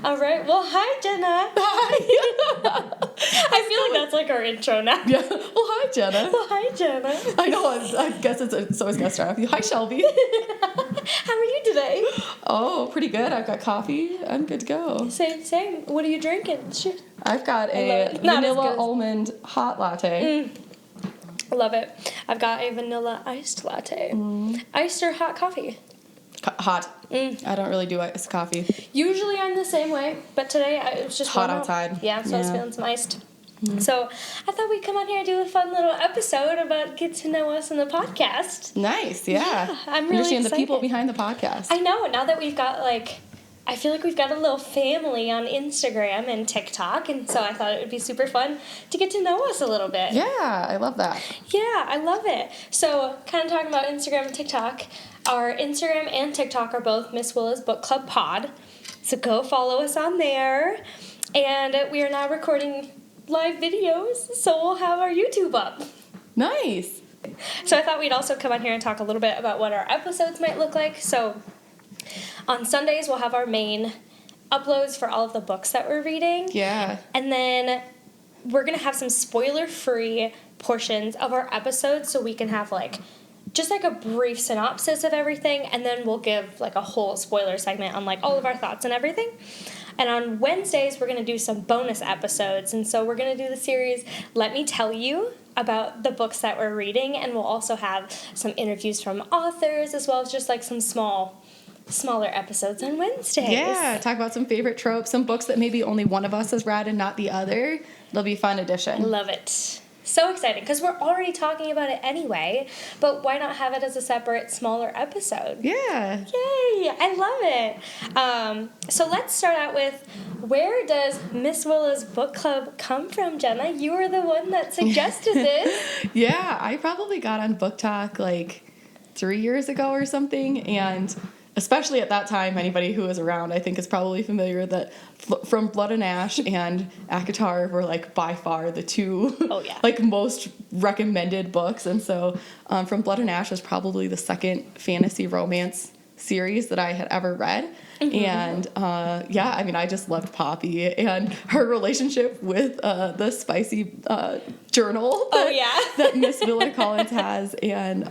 All right. Well, hi, Jenna. Hi. I feel like that's like our intro now. Yeah. Well, hi, Jenna. Well, hi, Jenna. I know. I guess it's always gonna start off with you. Hi, Shelby. How are you today? Oh, pretty good. I've got coffee. I'm good to go. Same. What are you drinking? Sure. I've got a vanilla almond hot latte. Love it. I've got a vanilla iced latte. Iced or hot coffee? Hot. I don't really do iced coffee. Usually I'm the same way, but today it was just hot outside. Yeah, so I was feeling some iced. So I thought we'd come on here and do a fun little episode about get to know us in the podcast. Nice, yeah. I'm really understand excited. The people behind the podcast. I know. Now that we've got I feel like we've got a little family on Instagram and TikTok, and so I thought it would be super fun to get to know us a little bit. Yeah, I love that. Yeah, I love it. So, kind of talking about Instagram and TikTok, our Instagram and TikTok are both Miss Willa's Book Club Pod, so go follow us on there. And we are now recording live videos, so we'll have our YouTube up. Nice. So I thought we'd also come on here and talk a little bit about what our episodes might look like. So on Sundays, we'll have our main uploads for all of the books that we're reading. Yeah. And then we're going to have some spoiler-free portions of our episodes so we can have, just a brief synopsis of everything, and then we'll give, a whole spoiler segment on, all of our thoughts and everything. And on Wednesdays, we're going to do some bonus episodes, and so we're going to do the series Let Me Tell You about the books that we're reading, and we'll also have some interviews from authors, as well as just, some smaller episodes on Wednesdays. Yeah, talk about some favorite tropes, some books that maybe only one of us has read and not the other. It'll be a fun addition. Love it. So exciting, because we're already talking about it anyway, but why not have it as a separate, smaller episode? Yeah. Yay! I love it. So let's start out with, where does Miss Willa's Book Club come from, Jenna? You were the one that suggested this. Yeah, I probably got on Book Talk 3 years ago or something, and especially at that time, anybody who was around, I think, is probably familiar that From Blood and Ash and ACOTAR were, by far the two, most recommended books. And so From Blood and Ash was probably the second fantasy romance series that I had ever read. And, I just loved Poppy and her relationship with the spicy journal that Miss Willa Collins has. And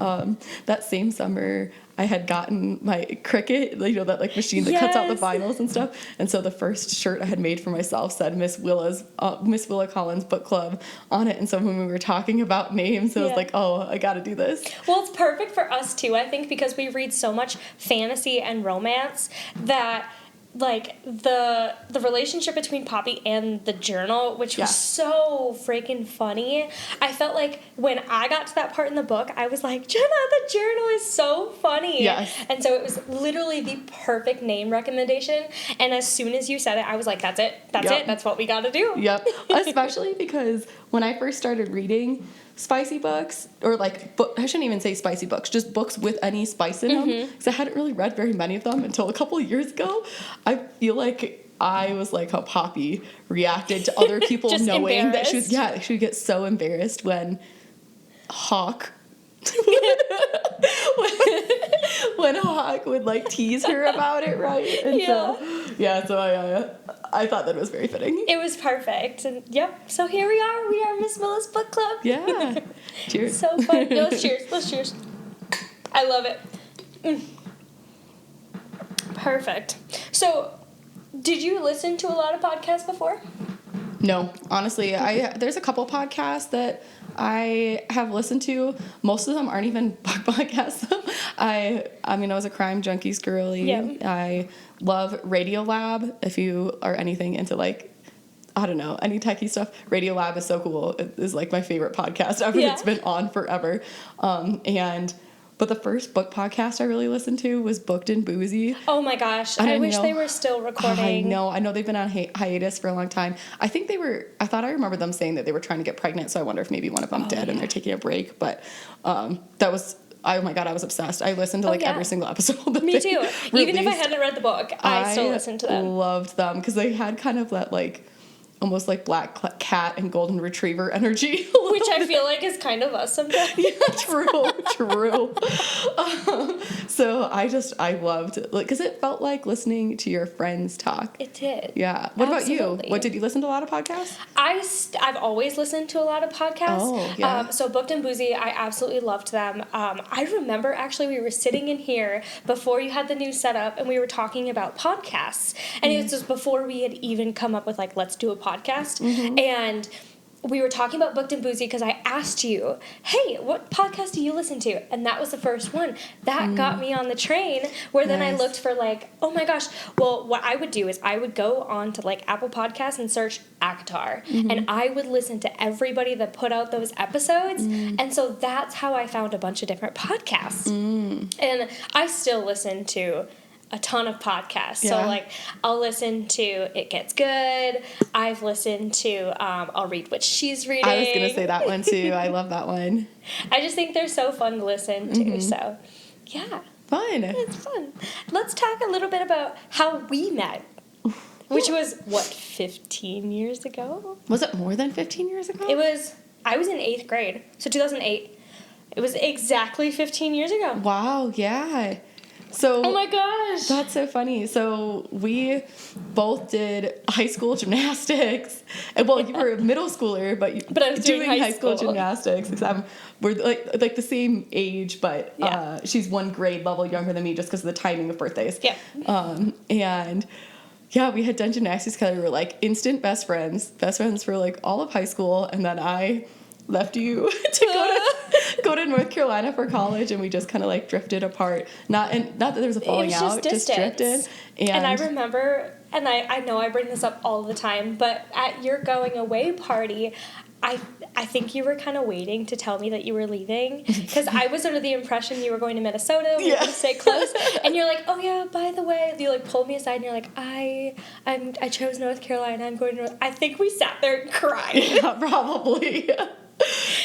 that same summer, I had gotten my Cricut, that machine that cuts out the vinyls and stuff. And so the first shirt I had made for myself said Miss Willa Collins Book Club on it. And so when we were talking about names, I was like, oh, I got to do this. Well, it's perfect for us too, I think, because we read so much fantasy and romance that the relationship between Poppy and the journal, which was so freaking funny. I felt like when I got to that part in the book, I was like, Jenna, the journal is so funny. Yes. And so it was literally the perfect name recommendation. And as soon as you said it, I was like, that's it. That's it. That's what we got to do. Yep. Especially because when I first started reading spicy books, or I shouldn't even say spicy books, just books with any spice in them, because I hadn't really read very many of them until a couple of years ago. I feel like I was like how Poppy reacted to other people knowing that she would get so embarrassed when Hawk when Hawk would tease her about it, right? And so I thought that was very fitting. It was perfect. And so here we are Miss Willa's Book Club. Yeah. Cheers. So fun. Let's cheers. I love it. Perfect. So, did you listen to a lot of podcasts before? No, honestly, there's a couple podcasts that I have listened to. Most of them aren't even book podcasts. I was a crime junkies girly. Yep. I love Radiolab. If you are anything into any techie stuff, Radiolab is so cool. It is my favorite podcast ever. It's been on forever. But the first book podcast I really listened to was Booked and Boozy. Oh my gosh. I wish they were still recording. I know they've been on hiatus for a long time. I thought I remember them saying that they were trying to get pregnant, so I wonder if maybe one of them did and they're taking a break. But that was, oh my God, I was obsessed. I listened to every single episode. Me too. Even if I hadn't read the book, I still listened to them. I loved them because they had kind of that almost like black cat and golden retriever energy. Which I feel like is kind of us sometimes. Yeah, true. So I loved it, because it felt like listening to your friends talk. It did. Yeah. What about you? Absolutely. What, did you listen to a lot of podcasts? I've always listened to a lot of podcasts. Oh, yeah. So Booked and Boozy, I absolutely loved them. I remember actually we were sitting in here before you had the new setup and we were talking about podcasts. And it was just before we had even come up with like, let's do a podcast. And we were talking about Booked and Boozy because I asked you, hey, what podcast do you listen to? And that was the first one. That got me on the train, where then I looked for like, oh my gosh. Well, what I would do is I would go on to like Apple Podcasts and search Akatar. And I would listen to everybody that put out those episodes. And so that's how I found a bunch of different podcasts. And I still listen to a ton of podcasts. Yeah. So like I'll listen to It Gets Good. I've listened to I'll read what she's reading. I was gonna say that one too. I love that one. I just think they're so fun to listen to. So yeah. Fun. It's fun. Let's talk a little bit about how we met. Which was 15 years ago? Was it more than 15 years ago? I was in 8th grade. So 2008. It was exactly 15 years ago. Wow, yeah. So, oh my gosh. That's so funny. So we both did high school gymnastics. And well, you were a middle schooler, but I was doing high school gymnastics. Because we're like the same age, but she's one grade level younger than me just because of the timing of birthdays. Yeah. And yeah, we had done gymnastics together. We were like instant best friends for like all of high school. And then I left you to go to North Carolina for college, and we just kind of like drifted apart. Not that there was a falling out, just drifted. And I remember, and I know I bring this up all the time, but at your going away party, I think you were kind of waiting to tell me that you were leaving, because I was under the impression you were going to Minnesota. We were going to stay close, and you're like, oh yeah, by the way, you like pulled me aside, and you're like, I chose North Carolina. I'm going to North. I think we sat there and cried. Yeah, probably.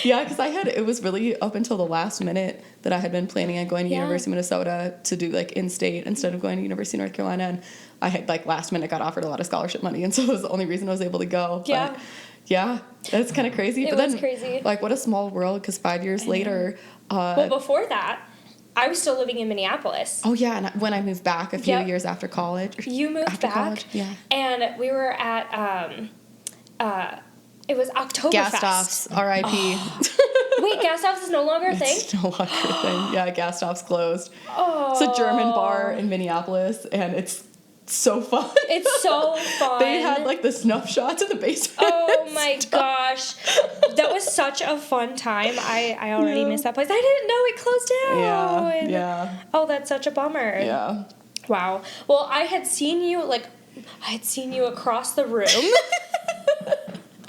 Yeah, because it was really up until the last minute that I had been planning on going to University of Minnesota to do like in-state instead of going to University of North Carolina, and I had like last minute got offered a lot of scholarship money, and so it was the only reason I was able to go. Yeah. But yeah, that's kind of crazy. It was crazy. Like, what a small world, because 5 years later... well, before that, I was still living in Minneapolis. Oh, yeah, and when I moved back a few years after college... You moved back? College, yeah. And we were at... it was Oktoberfest. Gas R.I.P. Oh. Wait, Gas is no longer a thing? It's no longer a thing. Yeah, Gas closed. Oh. It's a German bar in Minneapolis, and it's so fun. It's so fun. They had like the snuff shots in the basement. Oh my gosh. That was such a fun time. I already missed that place. I didn't know it closed down. Yeah. Oh, that's such a bummer. Yeah. Wow. Well, I had seen you across the room.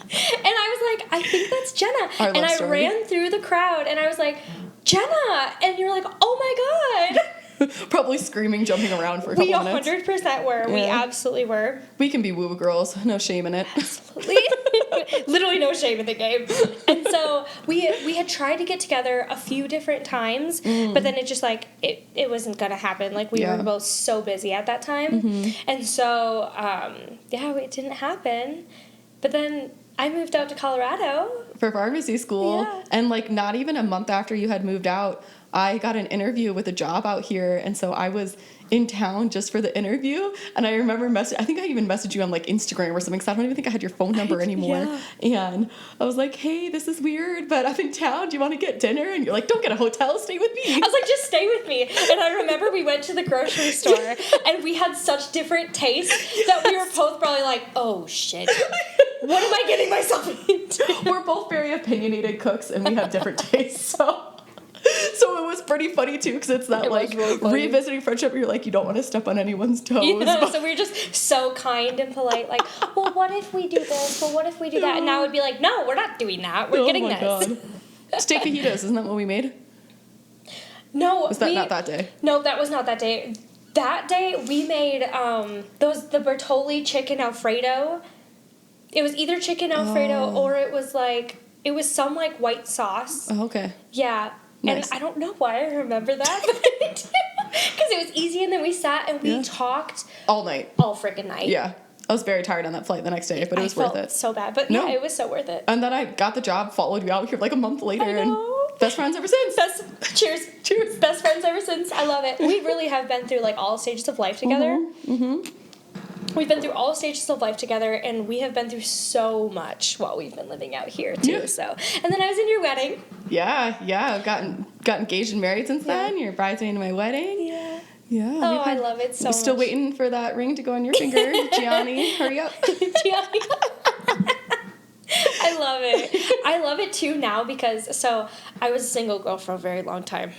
And I was like, I think that's Jenna. And I ran through the crowd and I was like, Jenna. And you're like, oh my God. Probably screaming, jumping around for a couple minutes. We 100% were. Yeah. We absolutely were. We can be woo girls. No shame in it. Absolutely. Literally no shame in the game. And so we had tried to get together a few different times, but then it just like, it wasn't going to happen. Like we were both so busy at that time. And so, it didn't happen. But then I moved out to Colorado. For pharmacy school. Yeah. And like not even a month after you had moved out, I got an interview with a job out here, and so I was in town just for the interview, and I remember I think I even messaged you on like Instagram or something, because I don't even think I had your phone number anymore. Yeah. And I was like, hey, this is weird, but I'm in town. Do you want to get dinner? And you're like, don't get a hotel, stay with me. I was like, just stay with me. And I remember we went to the grocery store, and we had such different tastes that we were both probably like, oh shit. What am I getting myself into? We're both very opinionated cooks, and we have different tastes, so it was pretty funny too, because it's that like really revisiting friendship. You're like, you don't want to step on anyone's toes. Yeah, so we were just so kind and polite, like, well, what if we do this? Well, what if we do that? And now would be like, no, we're not doing that. We're getting this. God. Steak fajitas, isn't that what we made? No, was that not that day? No, that was not that day. That day we made the Bertolli chicken Alfredo. It was either chicken Alfredo or it was some like white sauce. Oh, okay. Yeah. Nice. And I don't know why I remember that, because it was easy, and then we sat and we talked all night. All freaking night. Yeah. I was very tired on that flight the next day, but it was worth it. So bad, but No. yeah, it was so worth it. And then I got the job, followed you out here like a month later, I know. and best friends ever since. Cheers. Cheers. Best friends ever since. I love it. We really have been through like all stages of life together. We've been through all stages of life together, and we have been through so much while we've been living out here too. Yeah. So, and then I was in your wedding. Yeah. I've got engaged and married since then. You're bridesmaid in my wedding. Yeah. Yeah. Oh, I love it so much. Still waiting for that ring to go on your finger. Gianni, hurry up. Gianni. I love it. I love it too now because, so I was a single girl for a very long time.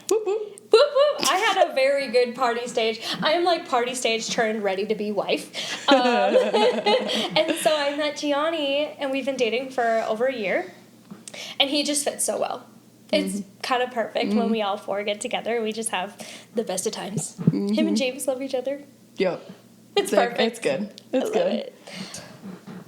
Whoop, whoop. Whoop, whoop. I had a very good party stage. I am like party stage turned ready to be wife. And so I met Gianni, and we've been dating for over a year. And he just fits so well. It's kind of perfect when we all four get together. We just have the best of times. Him and James love each other. Yep. It's perfect. It's good. It's I love good. it.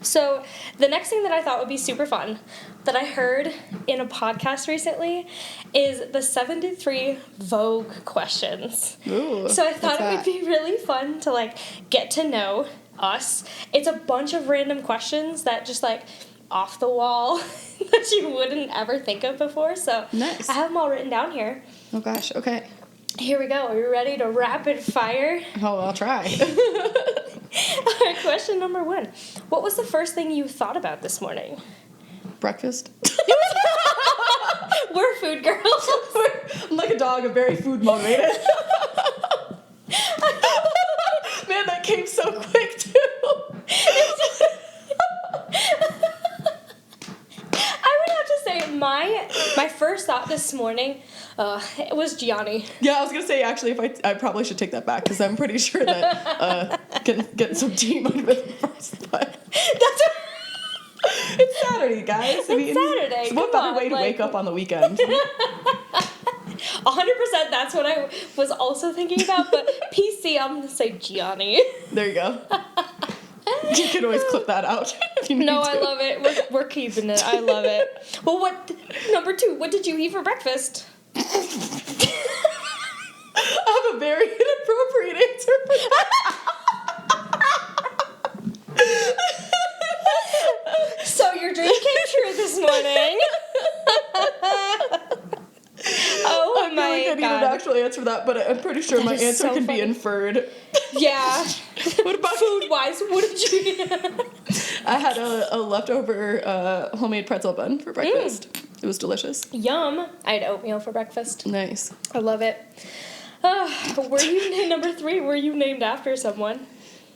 So the next thing that I thought would be super fun that I heard in a podcast recently is the 73 Vogue Questions. Ooh, So I thought it what's would be really fun to like get to know us. It's a bunch of random questions that just like off the wall that you wouldn't ever think of before. So Nice. I have them all written down here. Oh gosh. Okay. Here we go. Are you ready to rapid fire? Oh, I'll try. All right, question number 1. What was the first thing you thought about this morning? Breakfast. We're food girls. I'm like a dog. I'm very food motivated. Man, that came so quick too. I would have to say my first thought this morning it was Gianni. Yeah, I was gonna say actually, if I probably should take that back because I'm pretty sure that getting some tea might have been the first. But it's Saturday, guys. It's Saturday. So what Come better on, way to like- wake up on the weekend? 100%. That's what I was also thinking about. But PC, I'm gonna say Gianni. There you go. You can always clip that out if you need No, to. I love it. We're keeping it. I love it. Well, number 2? What did you eat for breakfast? I have a very inappropriate answer for that. So your dream came true this morning. Oh I feel my like I need god. an actual answer for that, but I'm pretty sure That my is answer so can funny. be inferred. Yeah. What about Food-wise, what did you eat? I had a leftover homemade pretzel bun for breakfast. It was delicious. Yum. I had oatmeal for breakfast. Nice. I love it. Were you number 3? Were you named after someone?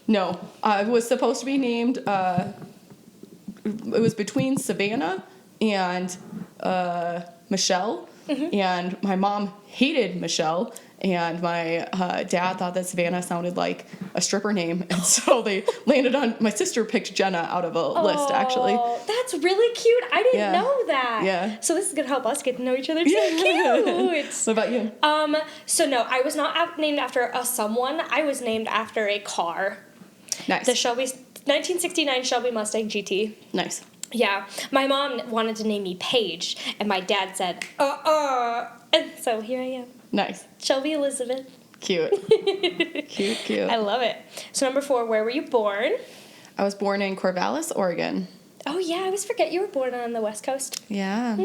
No, I was supposed to be named. It was between Savannah and Michelle, and my mom hated Michelle, and my dad thought that Savannah sounded like a stripper name, and so they landed on. My sister picked Jenna out of a list, actually. Oh, that's really cute. I didn't Yeah. know that. Yeah. So this is gonna help us get to know each other too. Yeah. Cute. What about you? So no, I was not named after a someone. I was named after a car. Nice. The 1969 Shelby Mustang GT. Nice. Yeah. My mom wanted to name me Paige, and my dad said, and so here I am. Nice. Shelby Elizabeth. Cute. Cute. I love it. So number 4, where were you born? I was born in Corvallis, Oregon. Oh yeah, I always forget you were born on the West Coast. Yeah.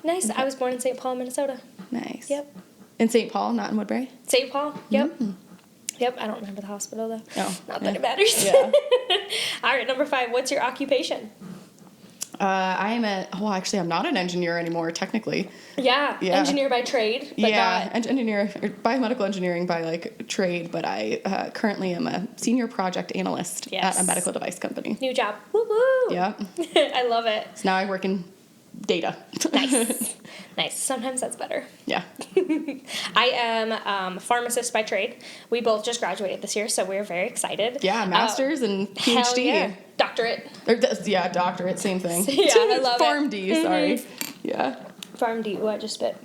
Nice. I was born in St. Paul, Minnesota. Nice. Yep. In St. Paul, not in Woodbury? St. Paul. Yep. Yep. I don't remember the hospital though. Oh, Not yeah. that it matters. Yeah. All right. Number 5. What's your occupation? I'm not an engineer anymore, technically. Yeah. Yeah. Engineer by trade, but not. Engineer, biomedical engineering by like trade, but I currently am a senior project analyst Yes. at a medical device company. New job. Woo woo. Yeah. I love it. So now I work in data. Nice. Nice. Sometimes that's better. Yeah. I am a pharmacist by trade. We both just graduated this year, so we're very excited. Yeah, master's and PhD. Hell yeah. Doctorate. Doctorate, same thing. Yeah, I love it. PharmD, sorry. Yeah. PharmD. Ooh, I just spit.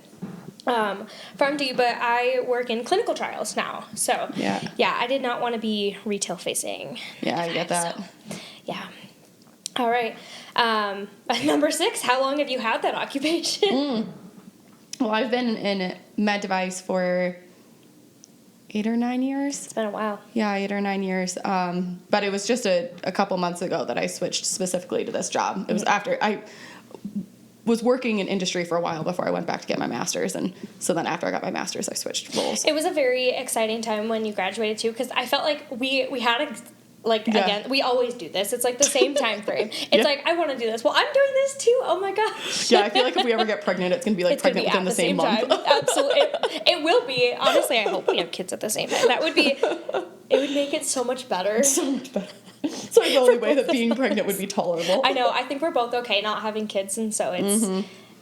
PharmD, but I work in clinical trials now. So, Yeah. I did not want to be retail facing. Yeah, I get that. So, yeah. All right. Number 6, how long have you had that occupation? Well, I've been in med device for 8 or 9 years. It's been a while. Yeah, 8 or 9 years. But it was just a couple months ago that I switched specifically to this job. It was after I was working in industry for a while before I went back to get my master's. And so then after I got my master's, I switched roles. It was a very exciting time when you graduated, too, because I felt like we had a... Like, again, we always do this. It's like the same time frame. It's like, I want to do this. Well, I'm doing this too. Oh my gosh. Yeah, I feel like if we ever get pregnant, it's going to be like it's pregnant within the same month. Absolutely. It will be. Honestly, I hope we have kids at the same time. That would be, it would make it so much better. So much better. It's like the only way that being pregnant would be tolerable. I know. I think we're both okay not having kids, and so it's,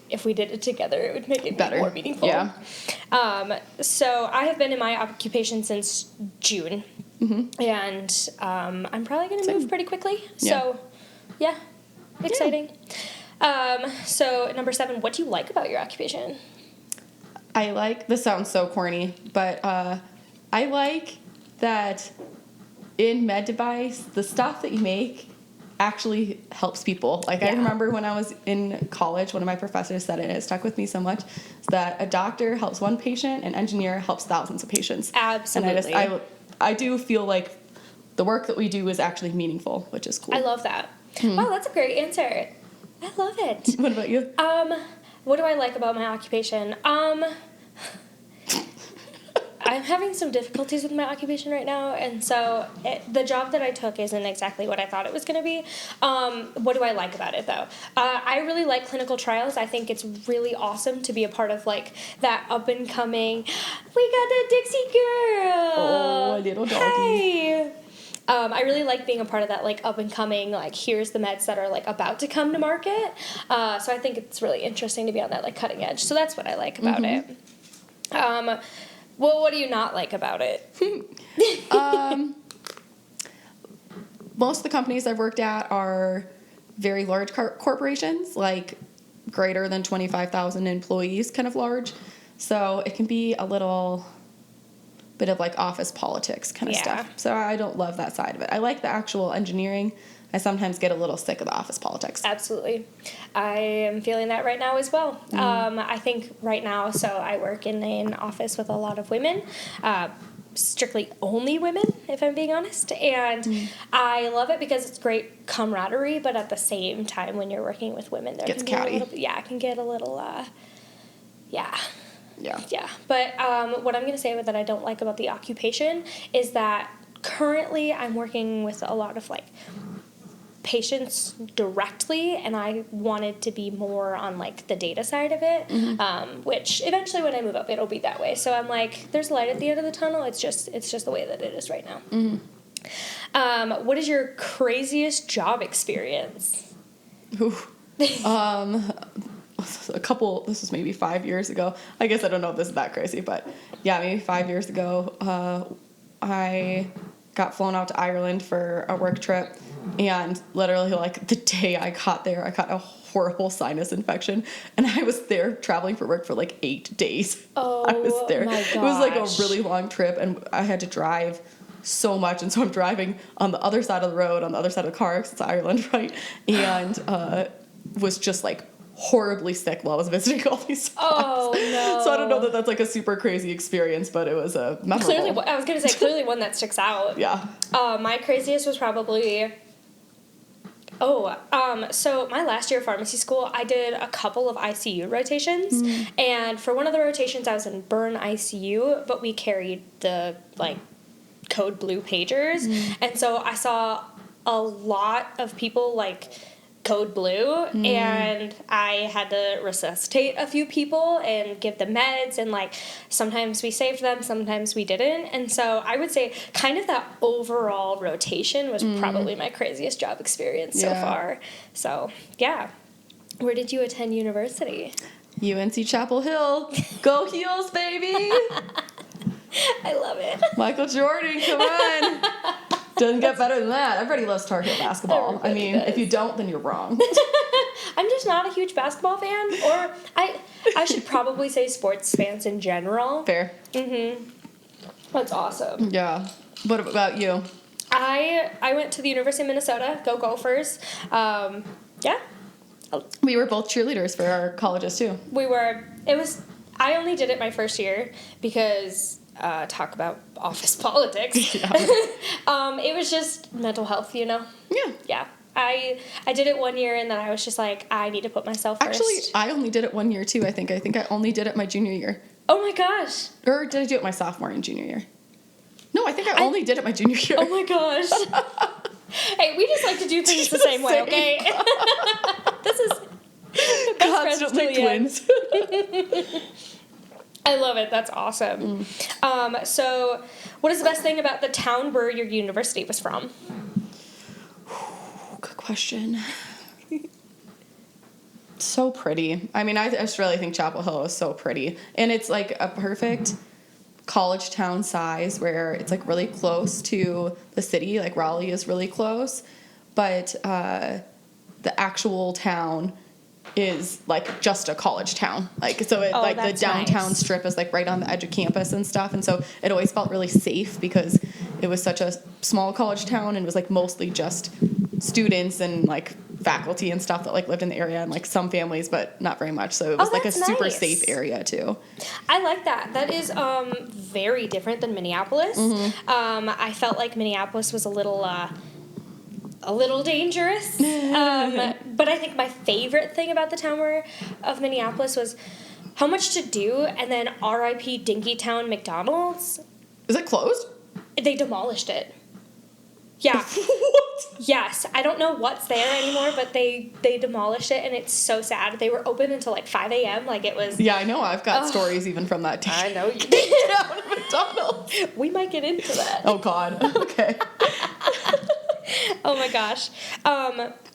if we did it together, it would make it better. More meaningful. Yeah. So I have been in my occupation since June. And I'm probably going to move pretty quickly. So, yeah, exciting. So, number 7, what do you like about your occupation? I like, this sounds so corny, but I like that in med device, the stuff that you make actually helps people. Like, I remember when I was in college, one of my professors said it, and it stuck with me so much, is that a doctor helps one patient, an engineer helps thousands of patients. Absolutely. And I do feel like the work that we do is actually meaningful, which is cool. I love that. Wow, that's a great answer. I love it. What about you? What do I like about my occupation? I'm having some difficulties with my occupation right now, and so the job that I took isn't exactly what I thought it was going to be. What do I like about it, though? I really like clinical trials. I think it's really awesome to be a part of, like, that up-and-coming, we got the Dixie Girl! Oh, a little doggy. Hey! I really like being a part of that, like, up-and-coming, like, here's the meds that are, like, about to come to market. So I think it's really interesting to be on that, like, cutting edge. So that's what I like about it. Well, what do you not like about it? Most of the companies I've worked at are very large corporations, like greater than 25,000 employees, kind of large. So it can be a little bit of like office politics kind of stuff. So I don't love that side of it. I like the actual engineering. I sometimes get a little sick of the office politics. Absolutely. I am feeling that right now as well. I think right now, so I work in an office with a lot of women, strictly only women, if I'm being honest. And I love it because it's great camaraderie, but at the same time, when you're working with women, there gets can be catty. it can get a little, Yeah. But what I'm going to say that I don't like about the occupation is that currently I'm working with a lot of, like, patients directly, and I wanted to be more on, like, the data side of it, which eventually when I move up, it'll be that way. So I'm like, there's light at the end of the tunnel. It's just the way that it is right now. What is your craziest job experience? A couple, this was maybe 5 years ago. I guess I don't know if this is that crazy, but yeah, maybe 5 years ago, I got flown out to Ireland for a work trip, and literally, like, the day I got there, I got a horrible sinus infection, and I was there traveling for work for like 8 days. Oh, I was there. my gosh. It was like a really long trip, and I had to drive so much, and so I'm driving on the other side of the road, on the other side of the car, because it's Ireland, right? And was just like horribly sick while I was visiting all these spots. Oh, no. So I don't know that that's like a super crazy experience, but it was a memorable. Clearly, I was going to say, clearly one that sticks out. Yeah. My craziest was probably... so my last year of pharmacy school, I did a couple of ICU rotations, and for one of the rotations, I was in burn ICU, but we carried the, like, code blue pagers, and so I saw a lot of people, like, code blue, and I had to resuscitate a few people and give them meds, and, like, sometimes we saved them, sometimes we didn't, and so I would say kind of that overall rotation was probably my craziest job experience so far. So, yeah. Where did you attend university? UNC Chapel Hill. Go Heels, baby! I love it. Michael Jordan, come on! Doesn't get better than that. Everybody loves Tar Heel basketball. Everybody I mean, does. if you don't, then you're wrong. I'm just not a huge basketball fan, or I should probably say sports fans in general. Fair. That's awesome. Yeah. What about you? I went to the University of Minnesota. Go Gophers. Yeah. We were both cheerleaders for our colleges, too. I only did it my first year because talk about office politics. Yeah. It was just mental health, you know? Yeah. Yeah. I did it 1 year, and then I was just like, I need to put myself first. Actually, I only did it 1 year too, I think. I think I only did it my junior year. Oh my gosh. Or did I do it my sophomore and junior year? No, I think I only did it my junior year. Oh my gosh. Hey, we just like to do things the same way, okay? This is best Constantly friends till the end. twins. I love it. That's awesome. So, what is the best thing about the town where your university was from? Good question. So pretty. I mean, I just really think Chapel Hill is so pretty. And it's like a perfect college town size where it's like really close to the city. Like Raleigh is really close. But the actual town is like just a college town. Like, so it, like the downtown strip is like right on the edge of campus and stuff. And so it always felt really safe because it was such a small college town and it was like mostly just students and like faculty and stuff that like lived in the area and like some families, but not very much. So it was like a super safe area too. I like that. That is very different than Minneapolis. I felt like Minneapolis was a little dangerous. But I think my favorite thing about the town of Minneapolis was how much to do, and then R.I.P. Dinkytown McDonald's. Is it closed? They demolished it. Yeah. What? Yes. I don't know what's there anymore, but they demolished it, and it's so sad. They were open until like 5 a.m. Like it was. Yeah, I know. I've got stories even from that day. I know you Down at McDonald's. We might get into that. Oh, God. Okay. Oh my gosh.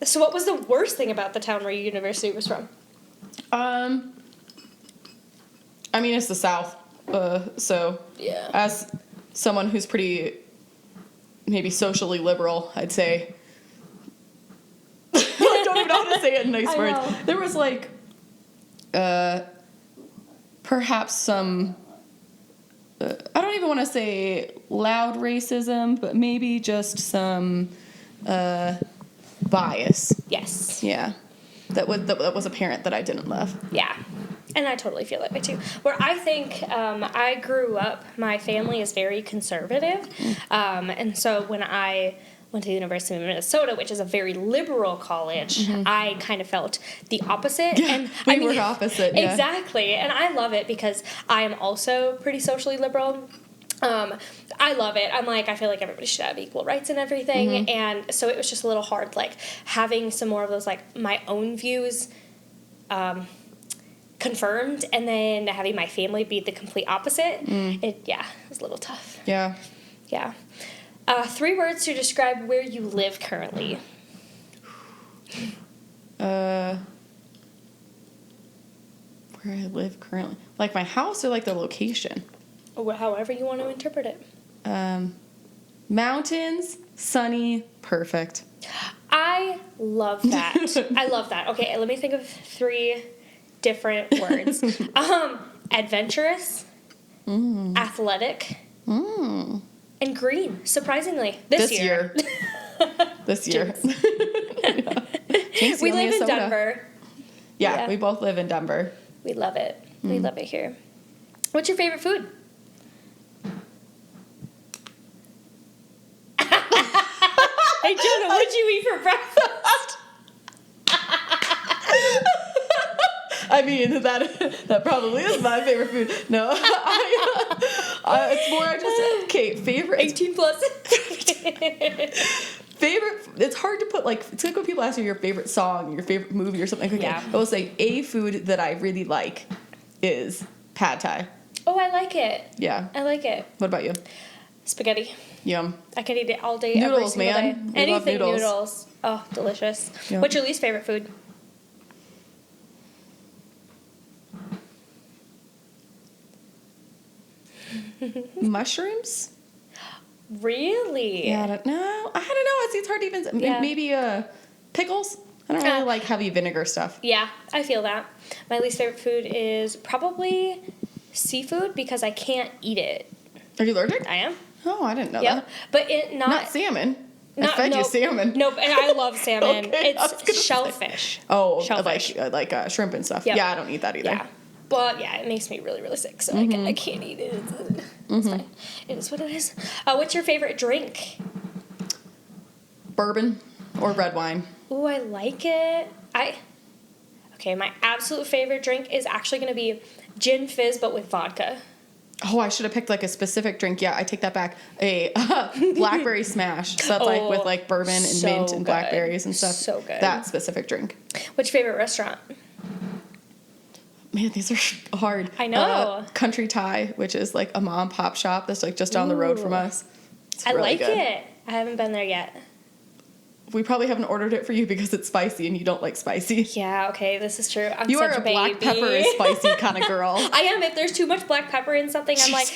So what was the worst thing about the town where your university was from? I mean, it's the South. So Yeah. as someone who's pretty maybe socially liberal, I'd say. I don't even know how to say it in nice words. Know. There was like perhaps some I don't even want to say loud racism, but maybe just some bias. Yes. Yeah. That was apparent that I didn't love. Yeah. And I totally feel that way too. Where I think I grew up, my family is very conservative. And so when I went to the University of Minnesota, which is a very liberal college, I kind of felt the opposite. Yeah, And we were opposite. Yeah. Exactly. And I love it because I am also pretty socially liberal. I love it. I'm like, I feel like everybody should have equal rights and everything. And so it was just a little hard, like, having some more of those, like, my own views confirmed, and then having my family be the complete opposite. It was a little tough. Yeah. Yeah. 3 words to describe where you live currently. Where I live currently. Like my house or like the location? Or however you want to interpret it. Mountains, sunny, perfect. I love that. I love that. Okay, let me think of 3 different words. Adventurous, athletic, and green, surprisingly. This year. This year. We live in Denver. Yeah, we both live in Denver. We love it. We love it here. What's your favorite food? Hey, Jenna, what'd you eat for breakfast? I mean, that probably is my favorite food. No, it's more just, okay, favorite. 18 plus. Favorite, it's hard to put, like, it's like when people ask you your favorite song, your favorite movie or something. Okay, Yeah. I will say a food that I really like is pad thai. Oh, I like it. Yeah. I like it. What about you? Spaghetti. Yum. I could eat it all day, Noodles, every single man. day. We love Anything noodles. noodles. Oh, delicious. Yep. What's your least favorite food? Mushrooms? Really? Yeah, I don't know. See, it's hard to even. Yeah. Maybe pickles. I don't really like heavy vinegar stuff. Yeah, I feel that. My least favorite food is probably seafood because I can't eat it. Are you allergic? I am. Oh, I didn't know Yep. that. But it Not salmon. I fed you salmon. Nope, and I love salmon. Okay, I was gonna It's say. shellfish. Oh, Shellfish. like shrimp and stuff. Yep. Yeah, I don't eat that either. Yeah. But yeah, it makes me really, really sick, so I can't eat it. It's fine. It is what it is. What's your favorite drink? Bourbon or red wine. Ooh, I like it. Okay, my absolute favorite drink is actually going to be gin fizz, but with vodka. Oh, I should have picked like a specific drink. Yeah, I take that back. A blackberry smash. So that's like with like bourbon and so mint and good. blackberries and stuff. So good. That specific drink. What's your favorite restaurant? Man, these are hard. I know. Country Thai, which is like a mom and pop shop that's like just down the road from us. It's I really like good. it. I haven't been there yet. We probably haven't ordered it for you because it's spicy and you don't like spicy. Yeah, okay, this is true. I'm You such are a baby. black pepper is spicy kind of girl. I am. If there's too much black pepper in something, I'm like,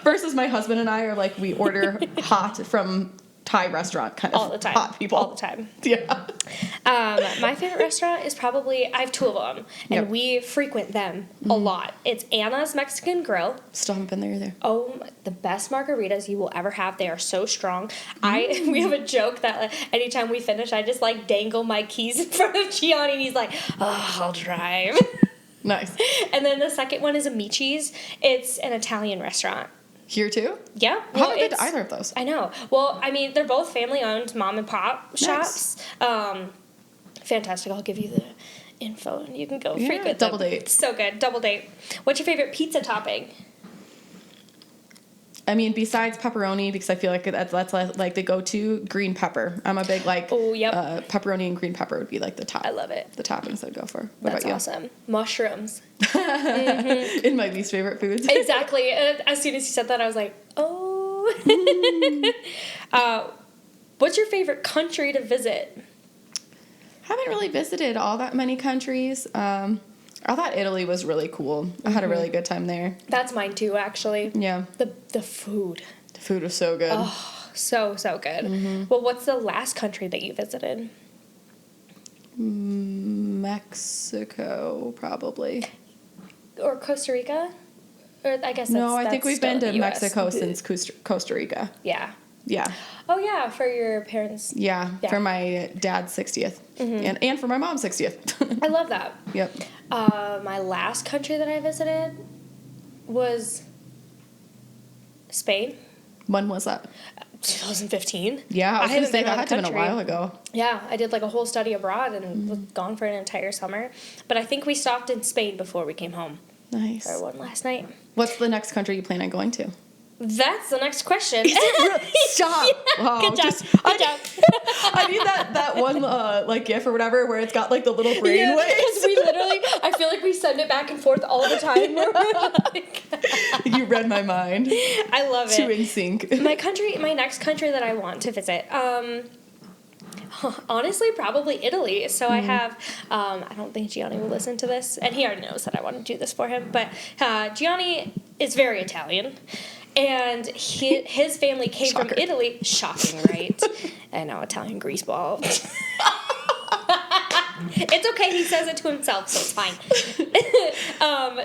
Versus my husband and I are like, we order hot from Thai restaurant kind of all the time. hot people. All the time. Yeah. My favorite restaurant is probably, I have two of them, and we frequent them a lot. It's Anna's Mexican Grill. Still haven't been there either. Oh, the best margaritas you will ever have. They are so strong. We have a joke that like, anytime we finish, I just like dangle my keys in front of Gianni, and he's like, "Oh, I'll drive." Nice. And then the second one is Amici's. It's an Italian restaurant. Here too? Yeah. I haven't been to either of those. I know. Well, I mean, they're both family-owned mom and pop shops. Fantastic. I'll give you the info, and you can go frequent them. Double date. So good. Double date. What's your favorite pizza topping? I mean, besides pepperoni, because I feel like that's like the go-to, green pepper. I'm a big like. Oh, yep. Pepperoni and green pepper would be like the top. I love it. The toppings I'd go for. What That's about you? awesome. Mushrooms. In my least favorite foods. Exactly. As soon as you said that, I was like, oh. What's your favorite country to visit? Haven't really visited all that many countries. I thought Italy was really cool. I had a really good time there. That's mine too, actually. Yeah. The food. The food was so good. Oh, so good. Well, what's the last country that you visited? Mexico, probably. Or Costa Rica? Or I guess that's No, I think that's we've still been in to the US. Mexico since Costa Rica. Yeah. Yeah. Oh, yeah, for your parents. Yeah, for my dad's 60th. And for my mom's 60th. I love that. Yep. My last country that I visited was Spain. When was that? 2015. Yeah, I was going to say that had to have been a country. while ago. Yeah, I did like a whole study abroad and was gone for an entire summer. But I think we stopped in Spain before we came home. Nice. For one last night. What's the next country you plan on going to? That's the next question. Stop. Wow. Good job. Good job. I need that one like GIF or whatever where it's got like the little brain Yeah, waves. because we literally, I feel like we send it back and forth all the time. Where we're like, You read my mind. I love it. Too in sync. My next country that I want to visit, honestly, probably Italy. So I have, I don't think Gianni will listen to this, and he already knows that I want to do this for him, but Gianni is very Italian. And his family came from Italy. Shocking, right? I know, Italian greaseball. It's okay, he says it to himself, so it's fine.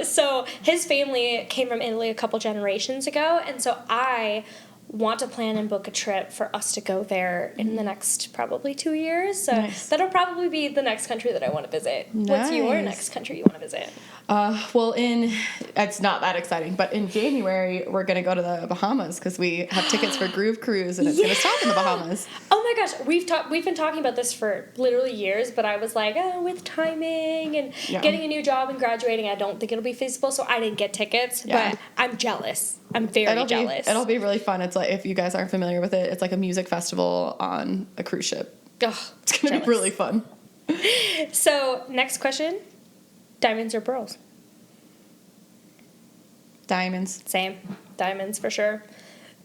So his family came from Italy a couple generations ago, and so I want to plan and book a trip for us to go there in the next probably 2 years. So that'll probably be the next country that I want to visit. Nice. What's your next country you want to visit? Well, it's not that exciting, but in January, we're going to go to the Bahamas because we have tickets for Groove Cruise, and it's going to stop in the Bahamas. Oh my gosh, we've been talking about this for literally years, but I was like, with timing and getting a new job and graduating, I don't think it'll be feasible, so I didn't get tickets, but I'm jealous. I'm very jealous. It'll be really fun. It's like, if you guys aren't familiar with it, it's like a music festival on a cruise ship. Oh, it's going to be really fun. So, next question. Diamonds or pearls? Diamonds. Same. Diamonds for sure.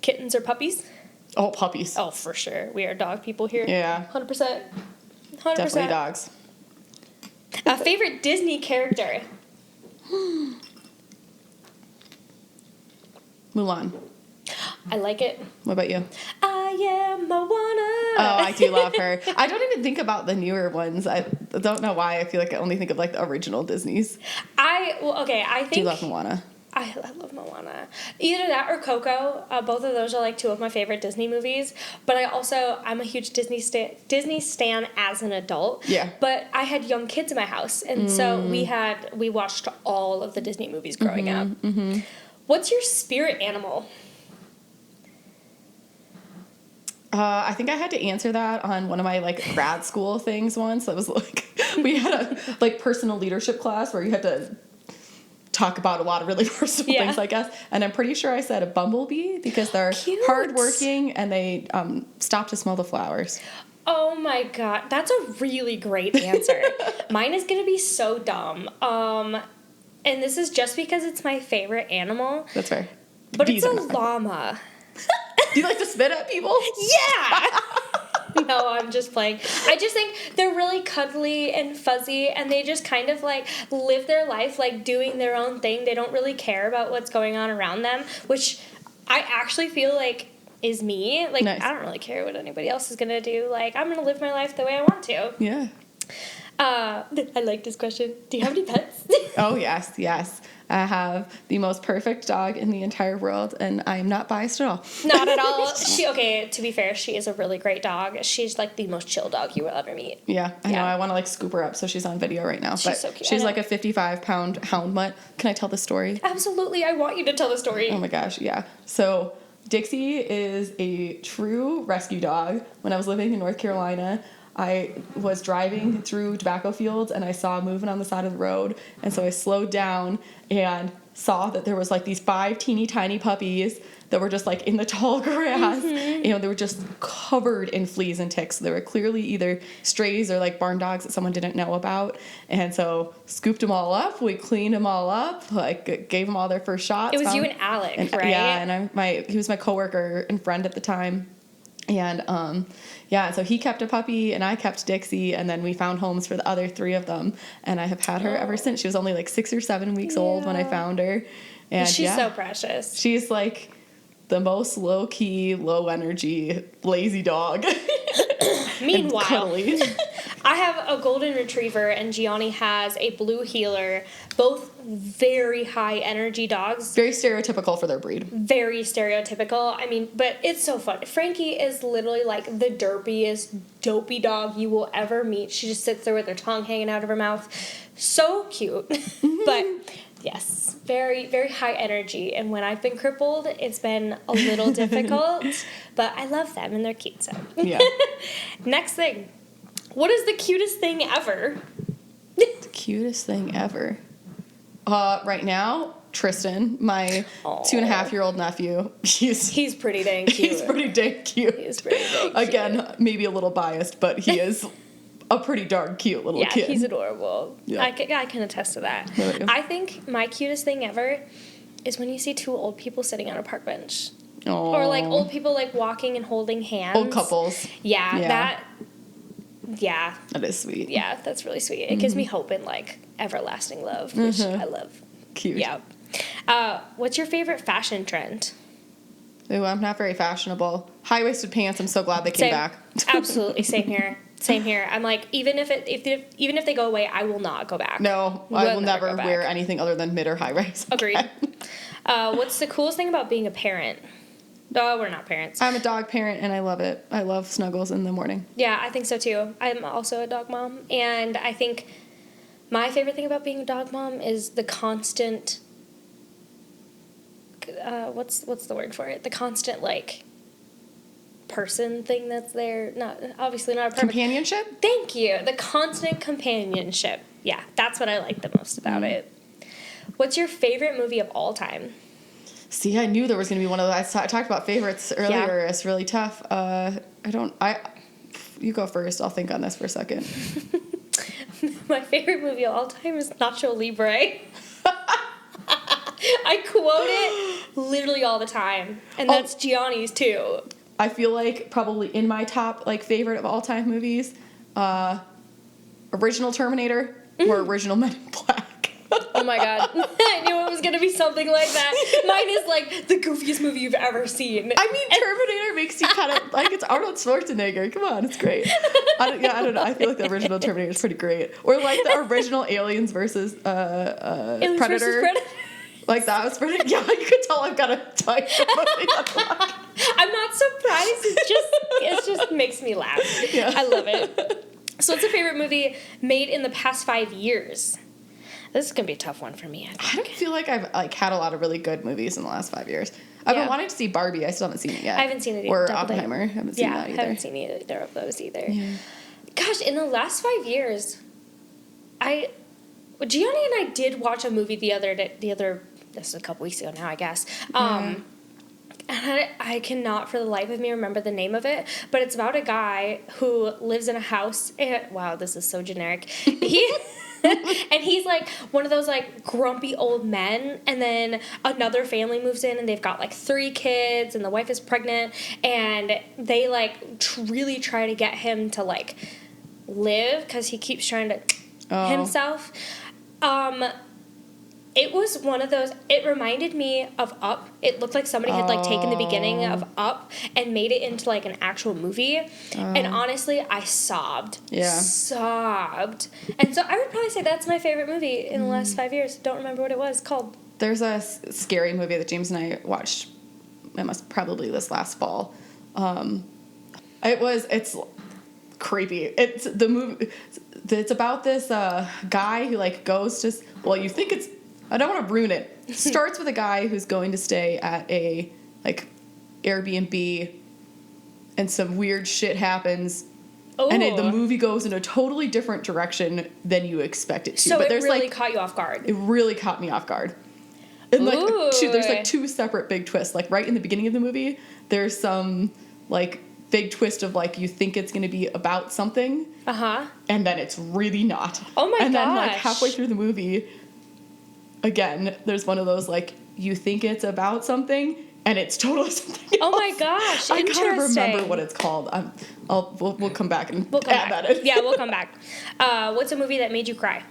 Kittens or puppies? Oh, puppies. Oh, for sure. We are dog people here. Yeah. 100%. Definitely dogs. A favorite Disney character? Mulan. I like it. What about you? I am Moana. Oh, I do love her. I don't even think about the newer ones. I don't know why. I feel like I only think of like the original Disneys. I think... Do you love Moana? I love Moana. Either that or Coco. Both of those are like two of my favorite Disney movies. But I'm a huge Disney stan as an adult. Yeah. But I had young kids in my house, and so we watched all of the Disney movies growing up. Mm-hmm. What's your spirit animal? I think I had to answer that on one of my like grad school things once. It was like we had a like personal leadership class where you had to talk about a lot of really personal things, I guess. And I'm pretty sure I said a bumblebee because they're hardworking and they stop to smell the flowers. Oh my god, that's a really great answer. Mine is gonna be so dumb. And this is just because it's my favorite animal. That's fair. But it's a llama. Do you like to spit at people? Yeah! No, I'm just playing. I just think they're really cuddly and fuzzy, and they just kind of, like, live their life, like, doing their own thing. They don't really care about what's going on around them, which I actually feel like is me. Like, nice. I don't really care what anybody else is going to do. Like, I'm going to live my life the way I want to. Yeah. I like this question. Do you have any pets? Oh, yes. I have the most perfect dog in the entire world, and I am not biased at all. Not at all. Okay, to be fair, she is a really great dog. She's, like, the most chill dog you will ever meet. Yeah, I know. I want to, like, scoop her up, so she's on video right now. She's so cute. She's, like, a 55-pound hound mutt. Can I tell the story? Absolutely. I want you to tell the story. Oh, my gosh, yeah. So Dixie is a true rescue dog. When I was living in North Carolina, I was driving through tobacco fields and I saw movement on the side of the road, and so I slowed down and saw that there was like these 5 teeny tiny puppies that were just like in the tall grass. Mm-hmm. You know, they were just covered in fleas and ticks. They were clearly either strays or like barn dogs that someone didn't know about. And so scooped them all up. We cleaned them all up. Like gave them all their first shots. It was you and Alec, right? Yeah, and he was my coworker and friend at the time. And so he kept a puppy and I kept Dixie, and then we found homes for the other 3 of them, and I have had her ever since. She was only like 6 or 7 weeks old when I found her, and she's so precious. She's like the most low-key, low-energy, lazy dog. Meanwhile, I have a golden retriever and Gianni has a blue heeler, both very high energy dogs. Very stereotypical for their breed. Very stereotypical. I mean, but it's so fun. Frankie is literally like the derpiest, dopey dog you will ever meet. She just sits there with her tongue hanging out of her mouth. So cute. But yes, very, very high energy. And when I've been crippled, it's been a little difficult. But I love them and they're cute. So yeah. Next thing. What is the cutest thing ever? The cutest thing ever. Right now, Tristan, my 2.5-year-old nephew. He's pretty dang cute. He's pretty dang cute. Again, maybe a little biased, but he is a pretty darn cute little kid. Yeah, he's adorable. Yeah. I can attest to that. I think my cutest thing ever is when you see 2 old people sitting on a park bench. Aww. Or like old people like walking and holding hands. Old couples. Yeah. That is sweet. Yeah, that's really sweet. It gives me hope and like everlasting love, which I love. Cute. Yeah. What's your favorite fashion trend? Ooh, I'm not very fashionable. High-waisted pants, I'm so glad they came back. Absolutely, same here. Same here. I'm like, even if they go away, I will not go back. No, I will never wear anything other than mid or high rise. Agreed. What's the coolest thing about being a parent? Oh, we're not parents. I'm a dog parent, and I love it. I love snuggles in the morning. Yeah, I think so, too. I'm also a dog mom, and I think my favorite thing about being a dog mom is the constant, what's the word for it? The constant, like, person thing that's there. Obviously not a person. Companionship? Thank you. The constant companionship. Yeah, that's what I like the most about it. What's your favorite movie of all time? See, I knew there was going to be one of those. I talked about favorites earlier. Yeah. It's really tough. You go first. I'll think on this for a second. My favorite movie of all time is Nacho Libre. I quote it literally all the time. And that's Gianni's, too. I feel like probably in my top, like, favorite of all time movies, original Terminator or original Men in Black. Oh my god. I knew it was going to be something like that. Mine is like the goofiest movie you've ever seen. I mean, Terminator makes you kind of like, it's Arnold Schwarzenegger. Come on, it's great. I don't know. I feel like the original Terminator is pretty great. Or like the original Aliens versus Aliens Predator. Versus Predator. Like that was pretty. Yeah, you could tell I've got a type. I'm not surprised. It just makes me laugh. Yeah. I love it. So what's a favorite movie made in the past 5 years? This is going to be a tough one for me, I I think. don't feel like I've like had a lot of really good movies in the last 5 years. I've been wanting to see Barbie. I still haven't seen it yet. I haven't seen it Or either. Oppenheimer. I haven't seen that either. I haven't seen either of those either. Yeah. Gosh, in the last 5 years, Gianni and I did watch a movie this is a couple weeks ago now, I guess. And I cannot for the life of me remember the name of it, but it's about a guy who lives in a house. Wow, this is so generic. And he's like one of those like grumpy old men, and then another family moves in and they've got like 3 kids and the wife is pregnant, and they like really try to get him to like live because he keeps trying to himself. It was one of those, it reminded me of Up. It looked like somebody had like taken the beginning of Up and made it into like an actual movie. And honestly, I sobbed. Yeah. Sobbed. And so I would probably say that's my favorite movie in the last 5 years. Don't remember what it was called. There's a scary movie that James and I watched. It must probably this last fall. It's creepy. It's the movie. It's about this guy who like goes to. Well, you think it's. I don't want to ruin it. It starts with a guy who's going to stay at a like Airbnb, and some weird shit happens. Oh. And the movie goes in a totally different direction than you expect it to. So but it really caught you off guard. It really caught me off guard. And like there's like 2 separate big twists. Like right in the beginning of the movie, there's some like big twist of like you think it's going to be about something. And then it's really not. Oh my gosh. And then like halfway through the movie, again, there's one of those like you think it's about something and it's totally something else. Oh my gosh, I interesting. can't remember what it's called. We'll come back and add that in. Yeah, we'll come back. What's a movie that made you cry?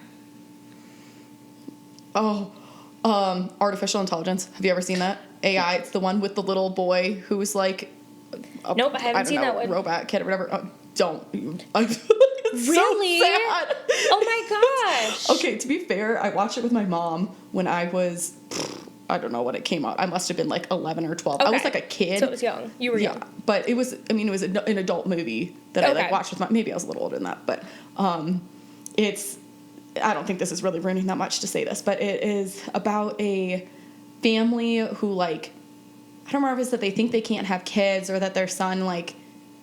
Artificial Intelligence. Have you ever seen that? AI. It's the one with the little boy who's like nope, I haven't seen that one. Robot kid or whatever. Don't. Really? So sad. Oh my gosh. Okay, to be fair, I watched it with my mom when I was, I don't know when it came out. I must have been like 11 or 12. Okay. I was like a kid. So it was young. You were young. But it was an adult movie that I like watched with maybe I was a little older than that, but I don't think this is really ruining that much to say this, but it is about a family who like, I don't remember if it's that they think they can't have kids or that their son like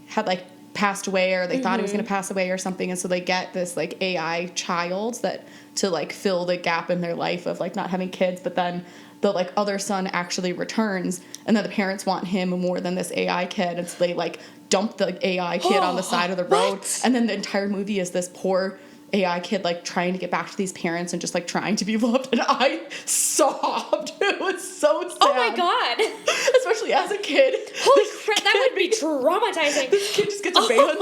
had like passed away or they thought he was going to pass away or something, and so they get this like AI child that to like fill the gap in their life of like not having kids, but then the like other son actually returns and then the parents want him more than this AI kid, and so they like dump the AI kid on the side of the road. And then the entire movie is this poor AI kid like trying to get back to these parents and just like trying to be loved, and I sobbed. It was so sad. Oh my god. Especially as a kid. Holy crap, that would be traumatizing. This kid just gets abandoned.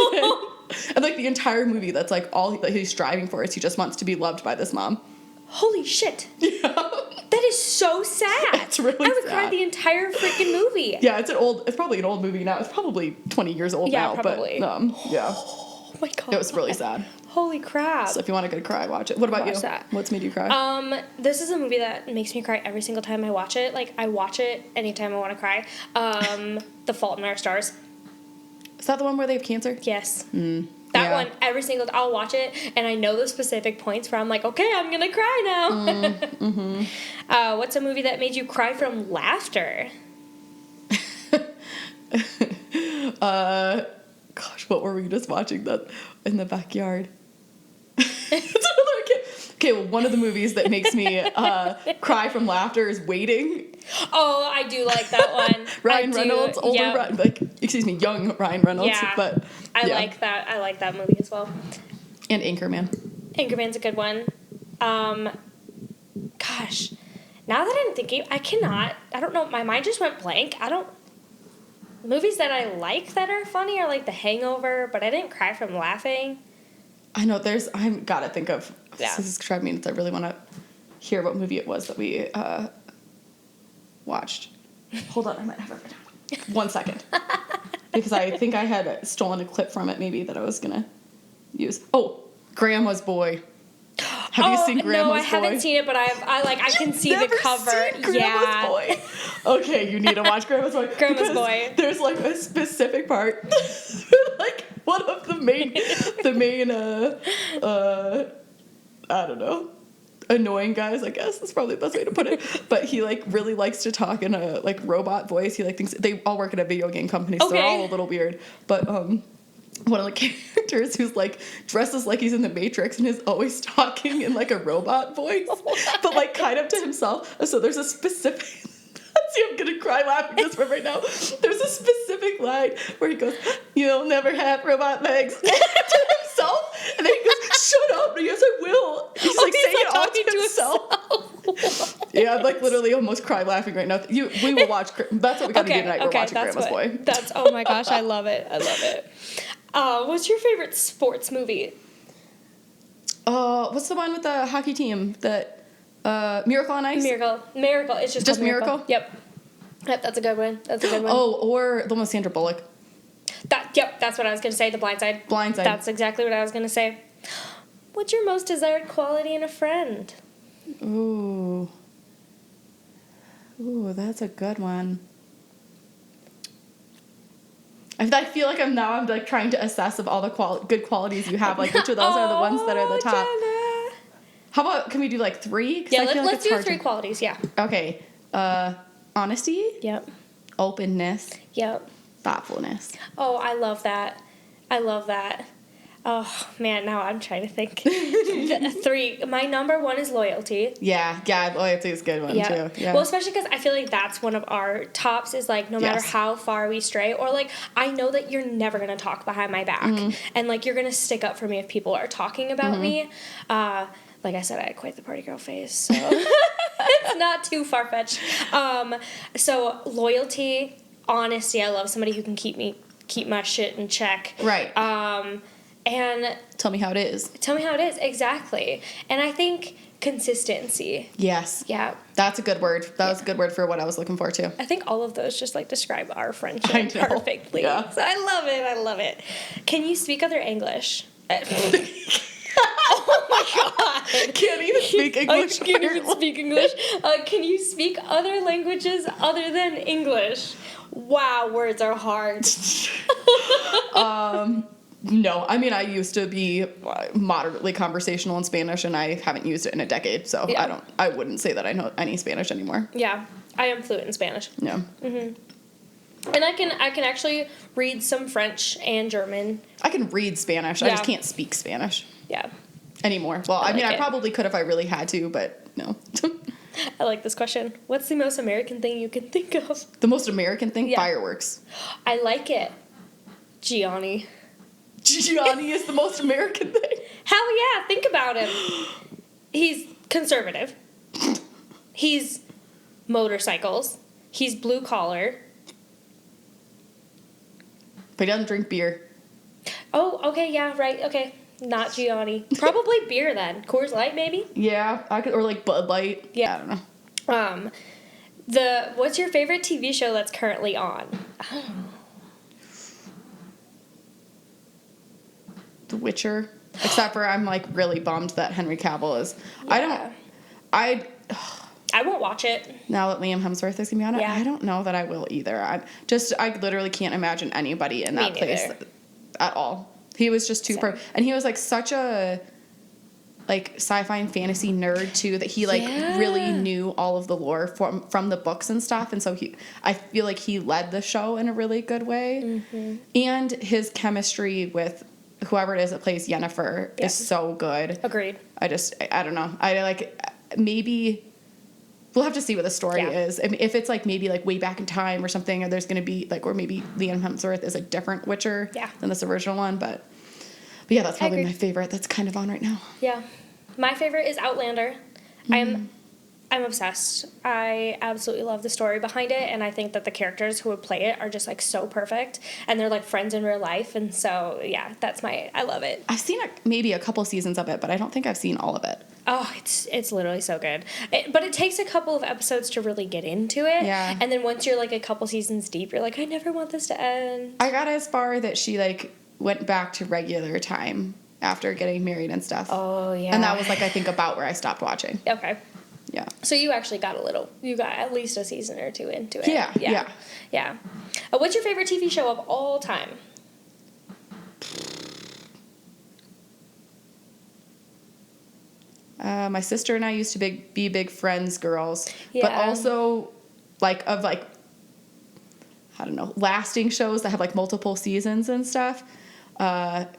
And like the entire movie, that's like all he's striving for is he just wants to be loved by this mom. Holy shit. Yeah. That is so sad. It's really sad. I would cry the entire freaking movie. Yeah, it's probably an old movie now. It's probably 20 years old now. Probably. But yeah. Oh my god. It was really sad. Holy crap. So if you want a good cry, watch it. What about you? That. What's made you cry? This is a movie that makes me cry every single time I watch it. Like, I watch it anytime I want to cry. The Fault in Our Stars. Is that the one where they have cancer? Yes. That one, every single I'll watch it, and I know the specific points where I'm like, okay, I'm going to cry now. What's a movie that made you cry from laughter? Gosh, what were we just watching that in the backyard? Okay, well, one of the movies that makes me cry from laughter is Waiting. Oh, I do like that one. Ryan Reynolds, young Ryan Reynolds. Yeah, but I like that. I like that movie as well. And Anchorman. Anchorman's a good one. Gosh, now that I'm thinking, I don't know, my mind just went blank. Movies that I like that are funny are like The Hangover, but I didn't cry from laughing. I know I've got to think of, this is driving me nuts. I really want to hear what movie it was that we watched. Hold on, I might have it written down. 1 second. Because I think I had stolen a clip from it maybe that I was going to use. Oh, Grandma's Boy. Have you seen Grandma's Boy? No, I haven't seen it, but I can see the cover. Seen Grandma's Boy? Okay, you need to watch Grandma's Boy. Grandma's Boy. There's like a specific part, like one of the main, I don't know, annoying guys, I guess that's probably the best way to put it. But he like really likes to talk in a like robot voice. He like thinks they all work at a video game company, so they're all a little weird. But one of the characters who's like dresses like he's in the Matrix and is always talking in like a robot voice, but like kind of to himself. So there's a specific. See, I'm gonna cry laughing this one right now. There's a specific line where he goes, "You'll never have robot legs," to himself, and then he goes, "Shut up!" Yes, I will. He's like saying it all to himself. Yeah, I'm like literally almost cry laughing right now. We will watch. That's what we gotta do tonight. We're watching Grandma's Boy. That's oh my gosh, I love it. I love it. What's your favorite sports movie? What's the one with the hockey team that? Miracle on Ice? Miracle. It's just Miracle? Yep, that's a good one. Oh, or the one with Sandra Bullock. That's what I was going to say, The Blind Side. That's exactly what I was going to say. What's your most desired quality in a friend? Ooh, that's a good one. I feel like I'm like trying to assess of all the good qualities you have, like which of those are the ones that are the top. Jenna. How about, can we do like 3? Yeah, let's do 3 qualities, yeah. Okay. Honesty. Yep. Openness. Yep. Thoughtfulness. Oh, I love that. Oh, man, now I'm trying to think. 3. My number 1 is loyalty. Yeah, loyalty is a good one, too. Yeah. Well, especially because I feel like that's one of our tops is, like, no matter how far we stray, or, like, I know that you're never going to talk behind my back. Mm-hmm. And, like, you're going to stick up for me if people are talking about me. Like I said, I had quite the party girl phase, so it's not too far-fetched. So loyalty, honesty. I love somebody who can keep my shit in check. Right. And tell me how it is. Exactly. And I think consistency. Yes. Yeah. That's a good word. That was a good word for what I was looking for too. I think all of those just like describe our friendship perfectly. Yeah. So I love it. Can you speak other English? Oh my god! Can't even speak English. I can't even speak English. Can you speak other languages other than English? Wow, words are hard. No, I mean I used to be moderately conversational in Spanish, and I haven't used it in a decade, so yeah. I wouldn't say that I know any Spanish anymore. Yeah, I am fluent in Spanish. Yeah. Mhm. And I can actually read some French and German. I can read Spanish. I just can't speak Spanish. Yeah. Anymore. Well, I mean, I probably could if I really had to, but no. I like this question. What's the most American thing you can think of? The most American thing? Yeah. Fireworks. I like it. Gianni. Gianni is the most American thing? Hell yeah. Think about him. He's conservative. He's motorcycles. He's blue collar. But he doesn't drink beer. Oh, okay, yeah, right, okay. Not Gianni. Probably beer then. Coors Light, maybe? Yeah, or like Bud Light. Yeah. I don't know. What's your favorite TV show that's currently on? Oh. The Witcher. Except for I'm like really bummed that Henry Cavill is. Yeah. I won't watch it. Now that Liam Hemsworth is going to be on it, I don't know that I will either. I literally can't imagine anybody in that place at all. He was just too and he was like such a like sci-fi and fantasy nerd too that he like really knew all of the lore from the books and stuff, and so I feel like he led the show in a really good way. Mm-hmm. And his chemistry with whoever it is that plays Yennefer is so good. Agreed. I don't know. I like maybe we'll have to see what the story is. I mean, if it's like maybe like way back in time or something, or there's going to be like, or maybe Liam Hemsworth is a different Witcher than this original one. But yeah, that's probably my favorite. That's kind of on right now. Yeah, my favorite is Outlander. Mm-hmm. I'm obsessed. I absolutely love the story behind it, and I think that the characters who would play it are just like so perfect, and they're like friends in real life, and so yeah, I love it. I've seen maybe a couple seasons of it, but I don't think I've seen all of it. Oh, it's literally so good. But it takes a couple of episodes to really get into it. Yeah. And then once you're like a couple seasons deep, you're like, I never want this to end. I got as far that she like went back to regular time after getting married and stuff. Oh, yeah. And that was like I think about where I stopped watching. Okay. Yeah. So you actually got at least a season or two into it. Yeah. What's your favorite TV show of all time? My sister and I used to be big Friends girls, Yeah. but also like I don't know, lasting shows that have like multiple seasons and stuff.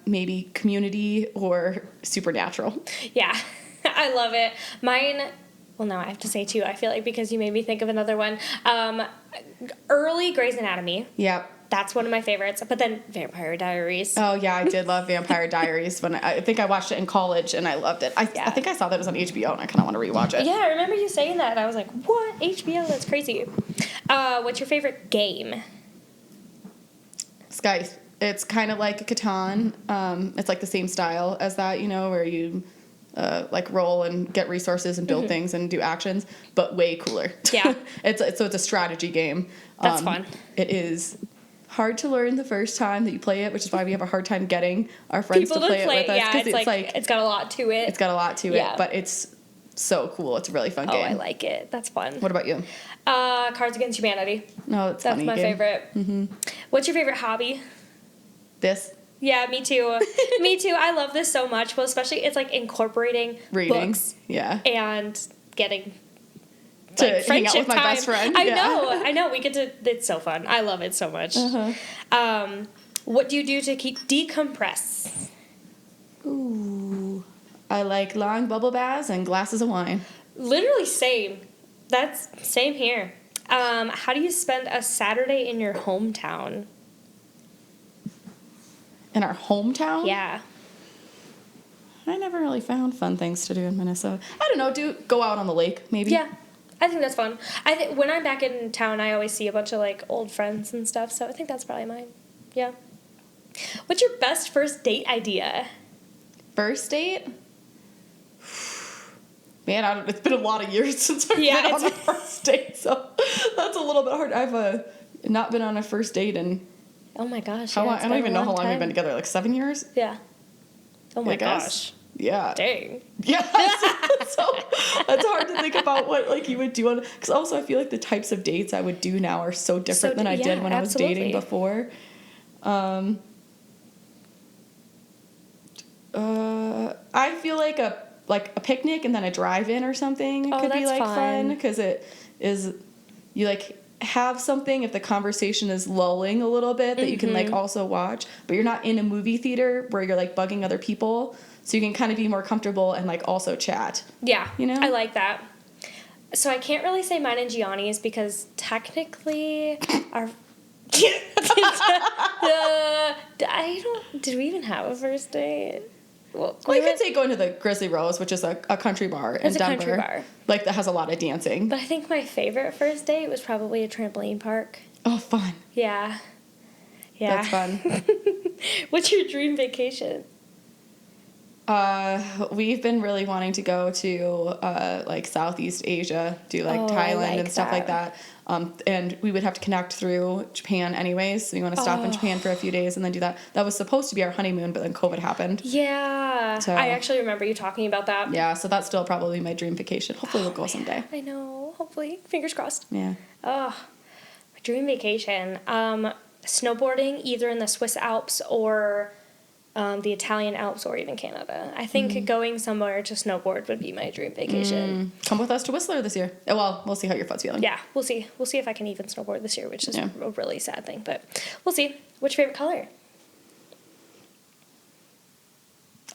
Maybe Community or Supernatural. Yeah, I love it. Mine, well, no, I have to say two, I feel like, because you made me think of another one. Early Grey's Anatomy. Yep. That's one of my favorites. But then Vampire Diaries. Oh, yeah, I did love Vampire Diaries. I think I watched it in college, and I loved it. I think I saw that it was on HBO, and I kind of want to rewatch it. Yeah, I remember you saying that, and I was like, what? HBO? That's crazy. What's your favorite game? Sky. It's kind of like Catan. It's like the same style as that, where you like roll and get resources and build things and do actions, but way cooler. Yeah. It's a strategy game. That's fun. It is hard to learn the first time that you play it, which is why we have a hard time getting our friends to play it with us. Yeah, it's like it's got a lot to it. It's got a lot to it, but it's so cool. It's a really fun game. Oh, I like it. That's fun. What about you? Cards Against Humanity. No, that's my game. favorite. Mm-hmm. What's your favorite hobby? This. Yeah, me too. Me too. I love this so much. Well, especially it's like incorporating reading, books, and getting to hang out with my best friend. I know. We get to. It's so fun. I love it so much. What do you do to decompress? Ooh, I like long bubble baths and glasses of wine. Literally same. That's same here. How do you spend a Saturday in your hometown? In our hometown? Yeah. I never really found fun things to do in Minnesota. I don't know. Go out on the lake, maybe. Yeah, I think that's fun. I think when I'm back in town, I always see a bunch of like old friends and stuff. So I think that's probably mine. Yeah. What's your best first date idea? First date? Man, it's been a lot of years since I've been on a first date, so that's a little bit hard. I've not been on a first date in... Oh my gosh. How long? I don't even know how long we've been together. Like 7 years? Yeah. Oh my gosh. Yeah. Dang. Yeah. So that's hard to think about what like you would do on, because also I feel like the types of dates I would do now are so different than I did when I was dating before. I feel like a picnic and then a drive-in or something could be like fun because it is you like have something if the conversation is lulling a little bit that you can like also watch, but you're not in a movie theater where you're like bugging other people, so you can kind of be more comfortable and like also chat. Yeah, I like that. So I can't really say mine and Gianni's because technically our did we even have a first date? Well, you could say going to the Grizzly Rose, which is a country bar in Denver. Country bar. Like, that has a lot of dancing. But I think my favorite first date was probably a trampoline park. Oh, fun. Yeah. That's fun. What's your dream vacation? We've been really wanting to go to, like, Southeast Asia, do, like, Thailand and stuff like that. And we would have to connect through Japan anyways, so we want to stop in Japan for a few days and then do that. That was supposed to be our honeymoon, but then COVID happened. Yeah. So, I actually remember you talking about that. Yeah, so that's still probably my dream vacation. Hopefully we'll go someday. I know. Hopefully. Fingers crossed. Yeah. Oh, my dream vacation. Snowboarding, either in the Swiss Alps or... the Italian Alps or even Canada. I think going somewhere to snowboard would be my dream vacation. Come with us to Whistler this year. Well, we'll see how your foot's feeling. Yeah, we'll see. We'll see if I can even snowboard this year, which is a really sad thing, but we'll see. What's your favorite color?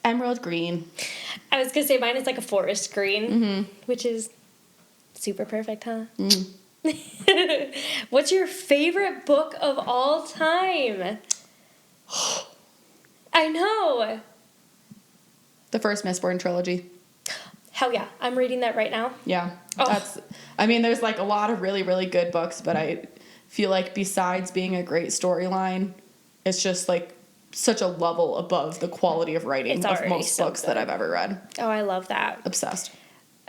Emerald green. I was going to say mine is like a forest green, which is super perfect, huh? What's your favorite book of all time? I know. The first Mistborn trilogy. Hell yeah. I'm reading that right now. Yeah. There's like a lot of really, really good books, but I feel like besides being a great storyline, it's just like such a level above the quality of writing of most books that I've ever read. Oh, I love that. Obsessed.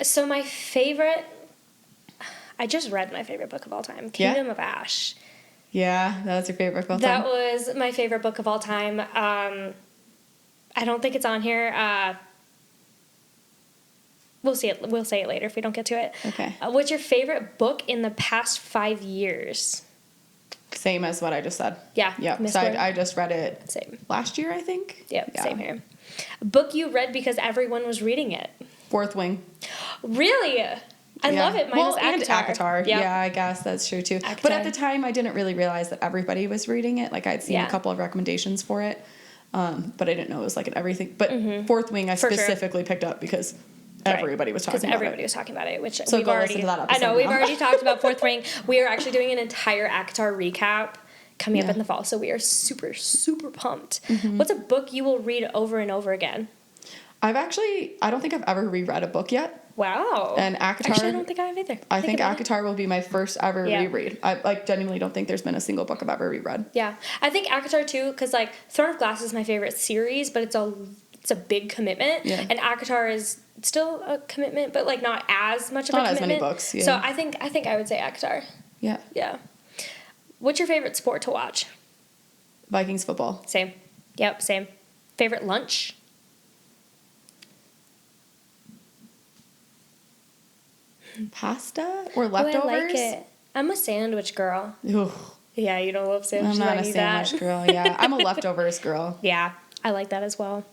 So my favorite, I just read my favorite book of all time, Kingdom of Ash. Yeah, that was your favorite book of all time? That was my favorite book of all time. I don't think it's on here. We'll see it. We'll say it later if we don't get to it. Okay. What's your favorite book in the past 5 years? Same as what I just said. Yeah. Yeah. So I just read it same last year, I think. Yep, yeah. Same here. A book you read because everyone was reading it. Fourth Wing. Really? I love it. Mine was and ACOTAR. ACOTAR. Yep. Yeah, I guess that's true too. ACOTAR. But at the time, I didn't really realize that everybody was reading it. Like I'd seen a couple of recommendations for it, but I didn't know it was like an everything. But Fourth Wing, I specifically picked up because everybody was talking about it. Because everybody was talking about it, which so we've already. Listen to that episode I know we've now. already talked about Fourth Wing. We are actually doing an entire ACOTAR recap coming up in the fall, so we are super, super pumped. What's a book you will read over and over again? I don't think I've ever reread a book yet. Wow. And ACOTAR. Actually, I don't think I have either. I think ACOTAR will be my first ever reread. I genuinely don't think there's been a single book I've ever reread. Yeah. I think ACOTAR too, because like Throne of Glass is my favorite series, but it's a big commitment. Yeah. And ACOTAR is still a commitment, but like not as much of a commitment. Not as many books, yeah. So I think I would say ACOTAR. Yeah. Yeah. What's your favorite sport to watch? Vikings football. Same. Yep, same. Favorite lunch? Pasta or leftovers? I like it. I'm a sandwich girl. Ugh. Yeah, you don't love sandwiches. I'm not a sandwich girl. Yeah, I'm a leftovers girl. Yeah, I like that as well.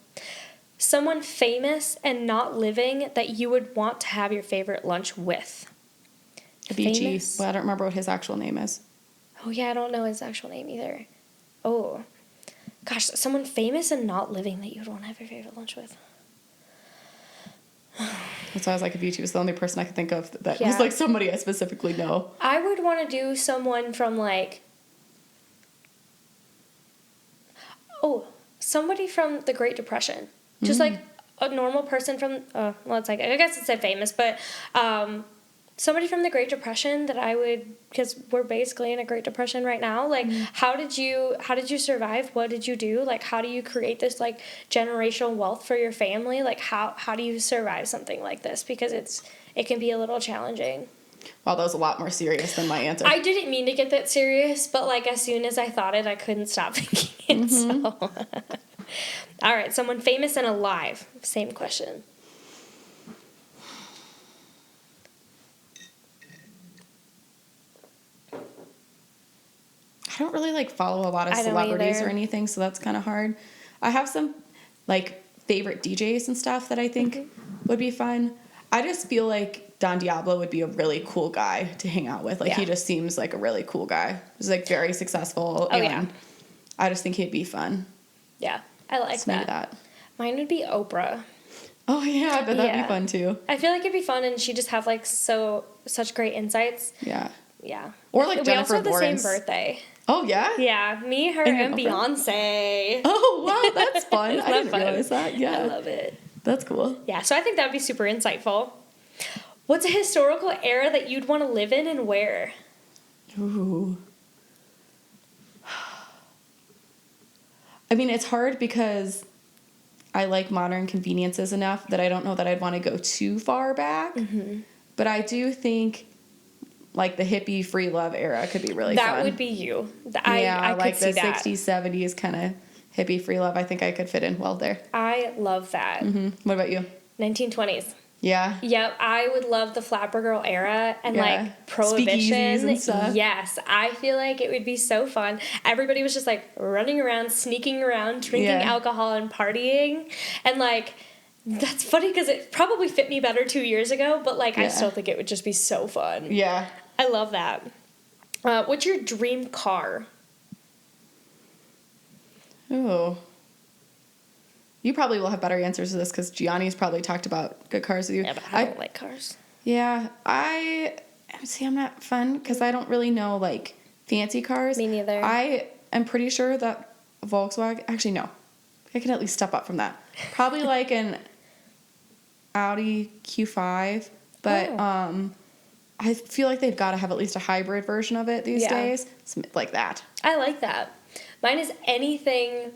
Someone famous and not living that you would want to have your favorite lunch with. Avicii. Well, I don't remember what his actual name is. Oh yeah, I don't know his actual name either. Oh, gosh, someone famous and not living that you would want to have your favorite lunch with. That's why I was like, Avicii was the only person I could think of that was like somebody I specifically know. I would want to do someone from like, somebody from the Great Depression. Just like a normal person from, it's like, I guess it said famous, but somebody from the Great Depression that I would, because we're basically in a Great Depression right now. Like, how did you survive? What did you do? Like, how do you create this like generational wealth for your family? Like, how do you survive something like this? Because it can be a little challenging. Wow, that was a lot more serious than my answer. I didn't mean to get that serious, but like as soon as I thought it, I couldn't stop thinking it. So, all right, someone famous and alive. Same question. I don't really like follow a lot of celebrities or anything, so that's kind of hard. I have some like favorite DJs and stuff that I think would be fun. I just feel like Don Diablo would be a really cool guy to hang out with. Like he just seems like a really cool guy. He's like very successful. And I just think he'd be fun. Yeah, I like that. Mine would be Oprah. Oh yeah, I bet that'd be fun too. I feel like it'd be fun, and she just have like such great insights. Yeah. Yeah. Or like Jennifer Lawrence. We also have the same birthday. Oh yeah. Yeah, me, her, and Beyonce. Oh wow, that's fun. I didn't realize that. Yeah. I love it. That's cool. Yeah, so I think that'd be super insightful. What's a historical era that you'd want to live in and where? Ooh. I mean, it's hard because I like modern conveniences enough that I don't know that I'd want to go too far back. Mm-hmm. But I do think like the hippie free love era could be really fun. That would be you. I like could see the that. 60s, 70s kind of hippie free love. I think I could fit in well there. I love that. Mm-hmm. What about you? 1920s. Yeah. Yep, I would love the Flapper Girl era and like Prohibition. Speakeasies and stuff. Yes, I feel like it would be so fun. Everybody was just like running around, sneaking around, drinking alcohol and partying. And like, that's funny because it probably fit me better 2 years ago, but like I still think it would just be so fun. Yeah. I love that. What's your dream car? Oh. You probably will have better answers to this because Gianni's probably talked about good cars with you. Yeah, but I don't like cars. Yeah, I'm not fun because I don't really know like fancy cars. Me neither. I am pretty sure that Volkswagen. Actually, no, I can at least step up from that. Probably like an Audi Q5, but I feel like they've got to have at least a hybrid version of it these days. It's like that. I like that. Mine is anything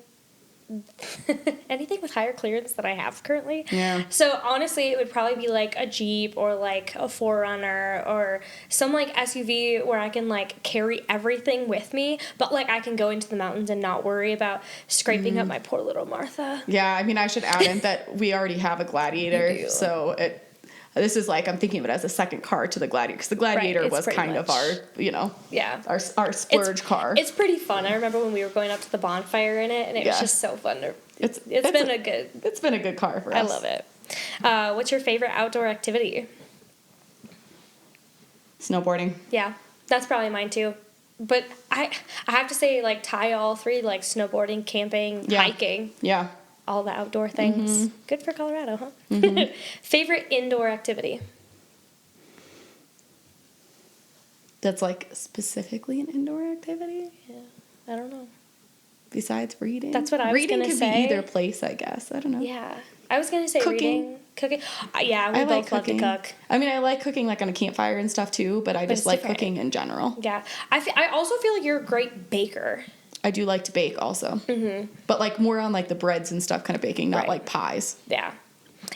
with higher clearance than I have currently. Yeah. So honestly, it would probably be like a Jeep or like a 4Runner or some like SUV where I can like carry everything with me, but like I can go into the mountains and not worry about scraping up my poor little Martha. Yeah, I mean, I should add in that we already have a Gladiator, so this is like I'm thinking of it as a second car to the Gladiator because the Gladiator was kind of our, our splurge car. It's pretty fun. I remember when we were going up to the bonfire in it, and it was just so fun to It's been a good. It's been a good car for us. I love it. What's your favorite outdoor activity? Snowboarding. Yeah, that's probably mine too. But I have to say, like, tie all three, like snowboarding, camping, hiking. Yeah. All the outdoor things. Mm-hmm. Good for Colorado, huh? Mm-hmm. Favorite indoor activity? That's like specifically an indoor activity? Yeah, I don't know. Besides reading? That's what I was reading gonna could say. be either place, I guess. I don't know. Yeah. I was going to say Cooking. reading, cooking. Yeah, we I both like love to cooking. cook. I mean, I like cooking like on a campfire and stuff too, but I just like different. cooking in general. Yeah. I also feel like you're a great baker. I do like to bake also. Mm-hmm. But like more on like the breads and stuff kind of baking, not like pies. Yeah.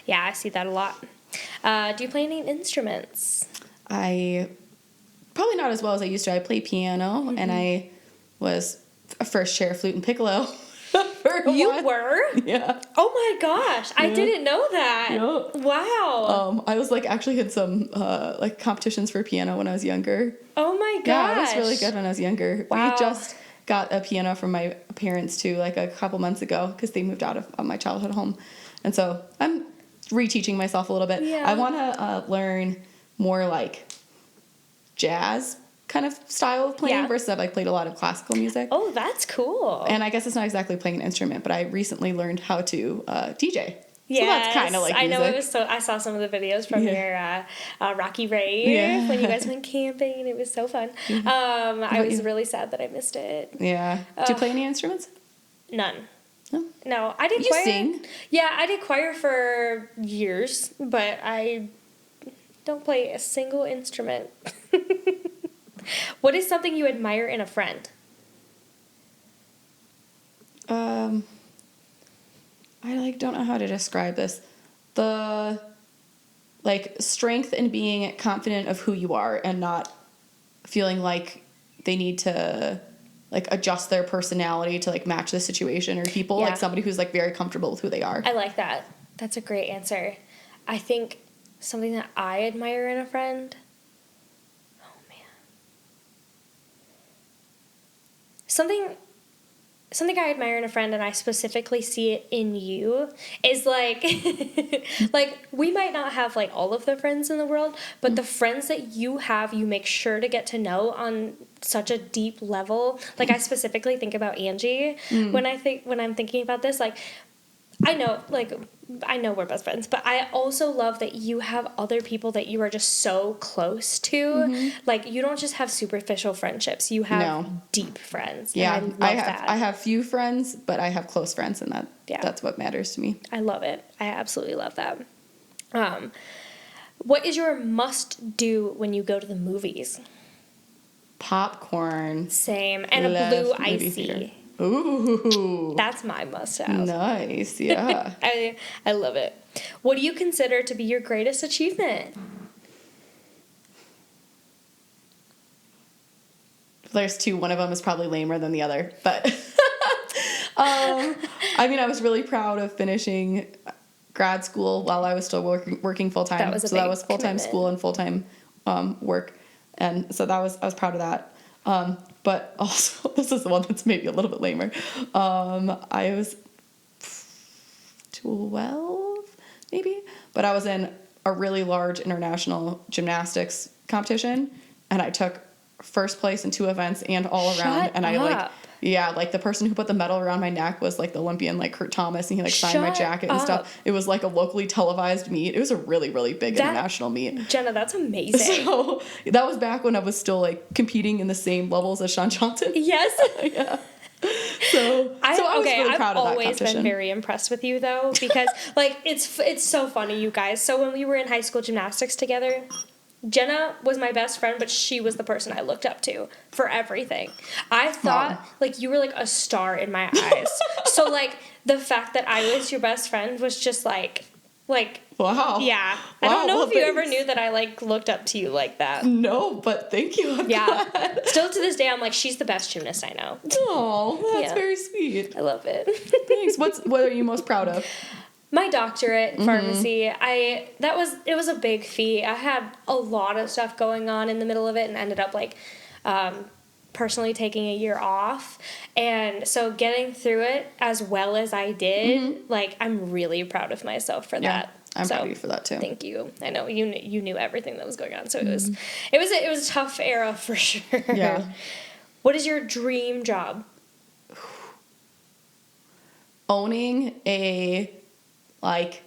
Yeah, I see that a lot. Do you play any instruments? I probably not as well as I used to. I play piano and I was a first chair flute and piccolo. You were? Yeah. Oh my gosh, I didn't know that. Yep. Wow. I was like actually had some like competitions for piano when I was younger. Oh my gosh. Yeah, I was really good when I was younger. Wow. We just got a piano from my parents too, like a couple months ago, because they moved out of my childhood home, and so I'm reteaching myself a little bit. Yeah. I want to learn more like jazz kind of style of playing versus I've like played a lot of classical music. Oh, that's cool. And I guess it's not exactly playing an instrument, but I recently learned how to DJ. Yeah, so that's kind of like music. I know it was so. I saw some of the videos from your Rocky Rave when you guys went camping, and it was so fun. I was really sad that I missed it. Yeah. Do you play any instruments? None. No. No, I did You choir. sing? Yeah, I did choir for years, but I don't play a single instrument. What is something you admire in a friend? I like don't know how to describe this. The like strength in being confident of who you are and not feeling like they need to like adjust their personality to like match the situation or people. Like somebody who's like very comfortable with who they are. I like that. That's a great answer. I think something that I admire in a friend. Oh man. Something I admire in a friend, and I specifically see it in you, is like, like we might not have like all of the friends in the world, but the friends that you have, you make sure to get to know on such a deep level. Like I specifically think about Angie when I'm thinking about this. Like I know we're best friends, but I also love that you have other people that you are just so close to. Mm-hmm. Like, you don't just have superficial friendships. You have deep friends. Yeah, and I love that. I have few friends, but I have close friends, and that's what matters to me. I love it. I absolutely love that. What is your must-do when you go to the movies? Popcorn. Same. And a blue icy. Ooh. That's my must-have. Nice, yeah. I love it. What do you consider to be your greatest achievement? There's two. One of them is probably lamer than the other. But, I mean, I was really proud of finishing grad school while I was still working full-time. That was full-time school and full-time work. And so I was proud of that. But also, this is the one that's maybe a little bit lamer. I was 12, maybe, but I was in a really large international gymnastics competition, and I took first place in 2 events and all around. And like the person who put the medal around my neck was like the Olympian, like Kurt Thomas, and he like signed my jacket and stuff. It was like a locally televised meet. It was a really, really big international meet. Jenna, that's amazing. So that was back when I was still like competing in the same levels as Sean Johnson. Yes. Yeah. So I was really proud of that competition. I've always been very impressed with you though, because like it's so funny, you guys. So when we were in high school gymnastics together, Jenna was my best friend, but she was the person I looked up to for everything. I thought, like, you were, like, a star in my eyes. So, like, the fact that I was your best friend was just, like... Wow. Yeah. I don't know if you ever knew that I, like, looked up to you like that. No, but thank you. I'm glad. Still to this day, I'm like, she's the best gymnast I know. Oh, that's very sweet. I love it. Thanks. What are you most proud of? My doctorate in pharmacy, it was a big feat. I had a lot of stuff going on in the middle of it and ended up like personally taking a year off. And so getting through it as well as I did, like, I'm really proud of myself for that. I'm proud of you for that too. Thank you. I know you knew everything that was going on, so it was a tough era for sure. Yeah. What is your dream job? Owning a, like,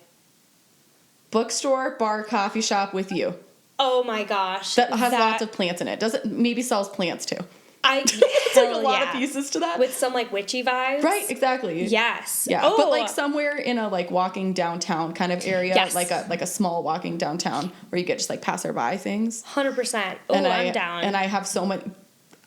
bookstore, bar, coffee shop with you. Oh my gosh. That has lots of plants in it. Maybe sells plants too. It's like a lot of pieces to that. With some, like, witchy vibes. Right, exactly. Yes. Yeah, oh. but, like, somewhere in a, like, walking downtown kind of area. Yes. Like a small walking downtown where you get just, like, passerby things. 100%. Oh, I'm down. And I have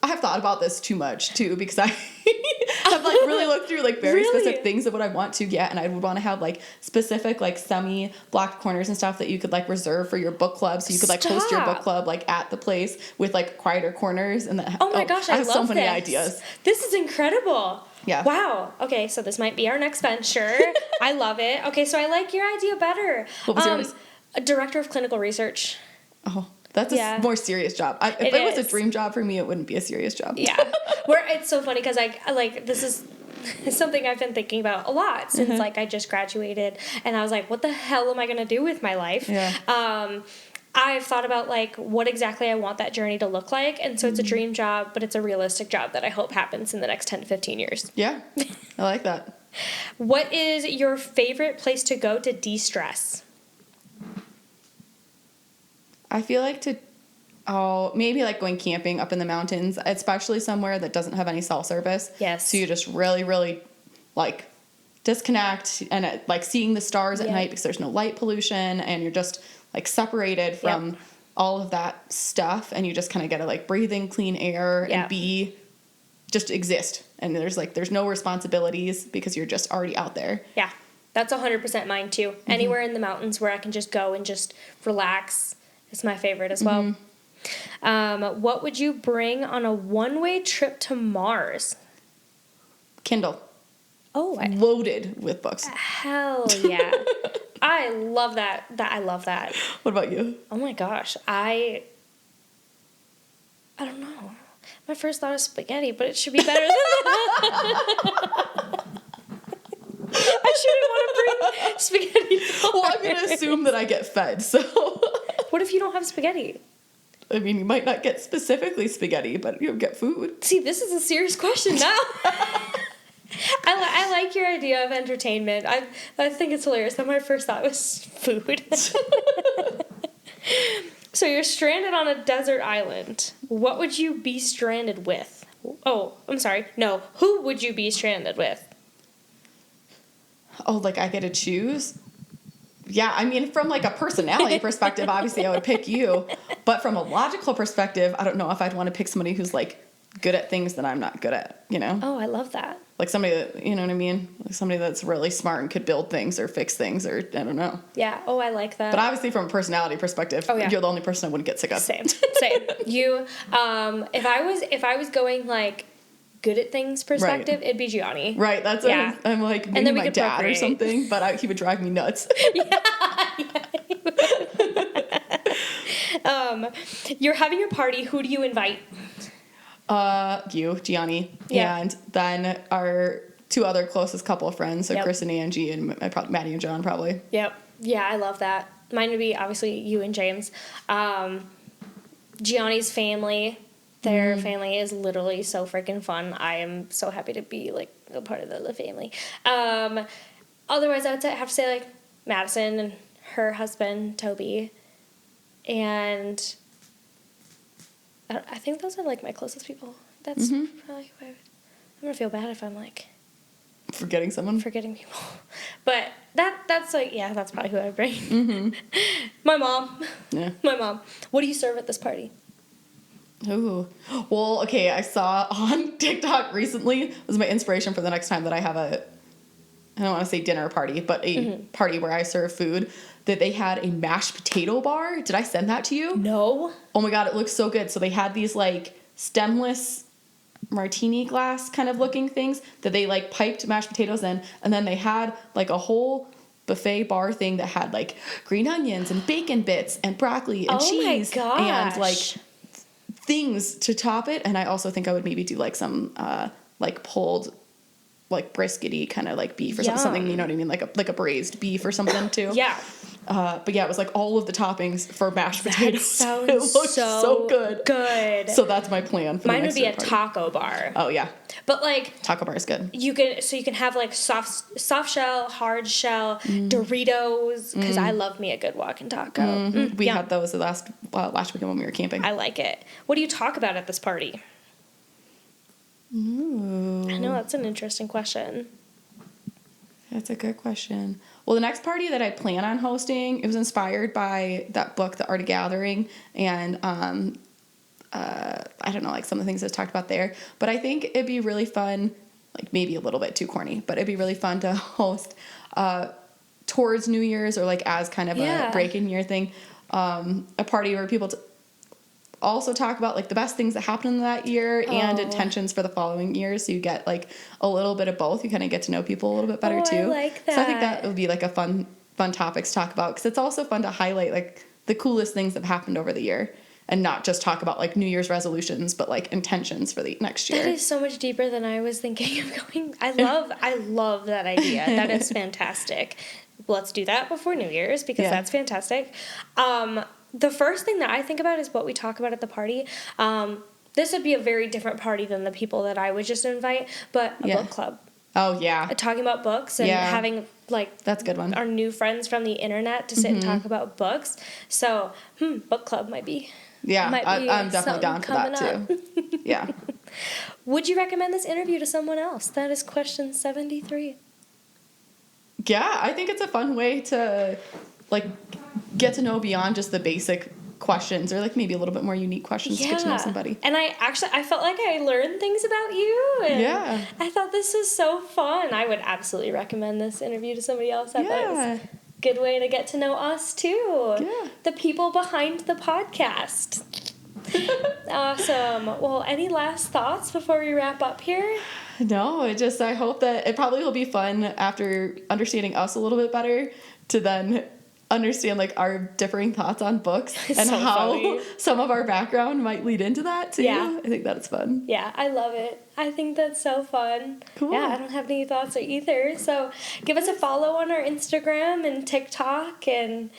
I have thought about this too much too, because I have, like, really looked through, like, very specific things of what I want to get, and I would want to have, like, specific, like, semi-blocked corners and stuff that you could, like, reserve for your book club, so you could, like, host your book club, like, at the place with, like, quieter corners. And oh my gosh, I love so many ideas. This is incredible. Yeah. Wow. Okay, so this might be our next venture. I love it. Okay, so I like your idea better. What was yours? A director of clinical research. Oh, that's a more serious job. If it was a dream job for me, it wouldn't be a serious job. Yeah. Where it's so funny because I like, this is something I've been thinking about a lot since like I just graduated, and I was like, what the hell am I going to do with my life? Yeah. I've thought about, like, what exactly I want that journey to look like, and so it's a dream job, but it's a realistic job that I hope happens in the next 10 to 15 years. Yeah. I like that. What is your favorite place to go to de-stress? I feel like maybe like going camping up in the mountains, especially somewhere that doesn't have any cell service. Yes. So you just really, really, like, disconnect, and like seeing the stars at night because there's no light pollution, and you're just, like, separated from all of that stuff, and you just kind of get to, like, breathe in clean air and just exist. And there's no responsibilities because you're just already out there. Yeah. That's 100% mine too. Anywhere in the mountains where I can just go and just relax is my favorite as well. What would you bring on a one-way trip to Mars? Kindle. Oh, Loaded with books. Hell yeah. I love that. I love that. What about you? Oh my gosh. I don't know. My first thought is spaghetti, but it should be better than that. I shouldn't want to bring spaghetti. Well, I'm going to assume that I get fed, so. What if you don't have spaghetti? I mean, you might not get specifically spaghetti, but you'll get food. See, this is a serious question now. I like your idea of entertainment. I think it's hilarious that my first thought was food. So you're stranded on a desert island. What would you be stranded with? Oh, I'm sorry. No. Who would you be stranded with? Oh, like I get to choose? Yeah, I mean, from like a personality perspective, obviously I would pick you. But from a logical perspective, I don't know if I'd want to pick somebody who's like good at things that I'm not good at, you know? Oh, I love that. Like somebody that, you know what I mean? Like somebody that's really smart and could build things or fix things, or I don't know. Yeah. Oh, I like that. But obviously from a personality perspective, you're the only person I wouldn't get sick of. Same. You, if I was going like good at things perspective, it'd be Gianni. Right. That's what I'm like, maybe my dad procreate. Or something, but he would drive me nuts. You're having a party. Who do you invite? You, Gianni, and then our two other closest couple of friends, so Chris and Angie, and Maddie and John, probably. Yep. Yeah, I love that. Mine would be obviously you and James. Gianni's family, their family is literally so freaking fun. I am so happy to be like a part of the family. Otherwise, I would have to say like Madison and her husband Toby, and I think those are like my closest people. That's probably who I'm gonna feel bad if I'm like forgetting people. But that's like that's probably who I would bring. My mom. Yeah. My mom. What do you serve at this party? Ooh. Well, okay, I saw on TikTok recently, it was my inspiration for the next time that I have I don't want to say dinner party, but a party where I serve food, that they had a mashed potato bar. Did I send that to you? No. Oh my God, it looks so good. So they had these like stemless martini glass kind of looking things that they like piped mashed potatoes in, and then they had like a whole buffet bar thing that had like green onions and bacon bits and broccoli and cheese and like things to top it. And I also think I would maybe do like some like pulled, like briskety kind of like beef or something, you know what I mean? Like a braised beef or something too. Yeah. But yeah, it was like all of the toppings for mashed potatoes. That It sounds looked so good. Good. So that's my plan for Mine the would next be a party. taco bar. Oh yeah. But like Taco bar is good. you can have like soft shell, hard shell, Doritos, because I love me a good walking taco. We Yum. had those the last weekend when we were camping. I like it. What do you talk about at this party? Ooh. I know that's an interesting question. That's a good question. Well, the next party that I plan on hosting, it was inspired by that book, The Art of Gathering, and I don't know, like some of the things that's talked about there. But I think it'd be really fun, like maybe a little bit too corny, but it'd be really fun to host towards New Year's or like as kind of a break-in year thing, a party where people also talk about like the best things that happened in that year and intentions for the following year. So you get like a little bit of both. You kind of get to know people a little bit better too. I like that. So I think that would be like a fun topic to talk about, because it's also fun to highlight like the coolest things that have happened over the year and not just talk about like New Year's resolutions, but like intentions for the next year. That is so much deeper than I was thinking of going. I love that idea. That is fantastic. Let's do that before New Year's, because that's fantastic. The first thing that I think about is what we talk about at the party. This would be a very different party than the people that I would just invite, but a book club. Oh, yeah. Talking about books and having, like, that's a good one. Our new friends from the internet to sit and talk about books. So, book club might be. Yeah, I'm definitely down for that, too. Yeah. Would you recommend this interview to someone else? That is question 73. Yeah, I think it's a fun way to, like, get to know beyond just the basic questions, or like maybe a little bit more unique questions to get to know somebody. And I felt like I learned things about you, and I thought this was so fun. I would absolutely recommend this interview to somebody else. I thought it was a good way to get to know us too. Yeah. The people behind the podcast. Awesome. Well, any last thoughts before we wrap up here? No, I hope that it probably will be fun after understanding us a little bit better to then understand like our differing thoughts on books and so how funny. Some of our background might lead into that too. Yeah. I think that's fun. Yeah, I love it. I think that's so fun. Cool. Yeah, I don't have any thoughts either. So give us a follow on our Instagram and TikTok, and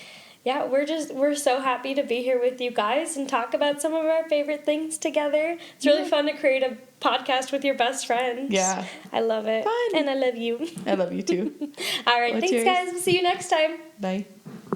yeah, we're so happy to be here with you guys and talk about some of our favorite things together. It's really fun to create a podcast with your best friend. Yeah. I love it. Fun. And I love you. I love you too. All right, thanks guys. We'll see you next time. Bye.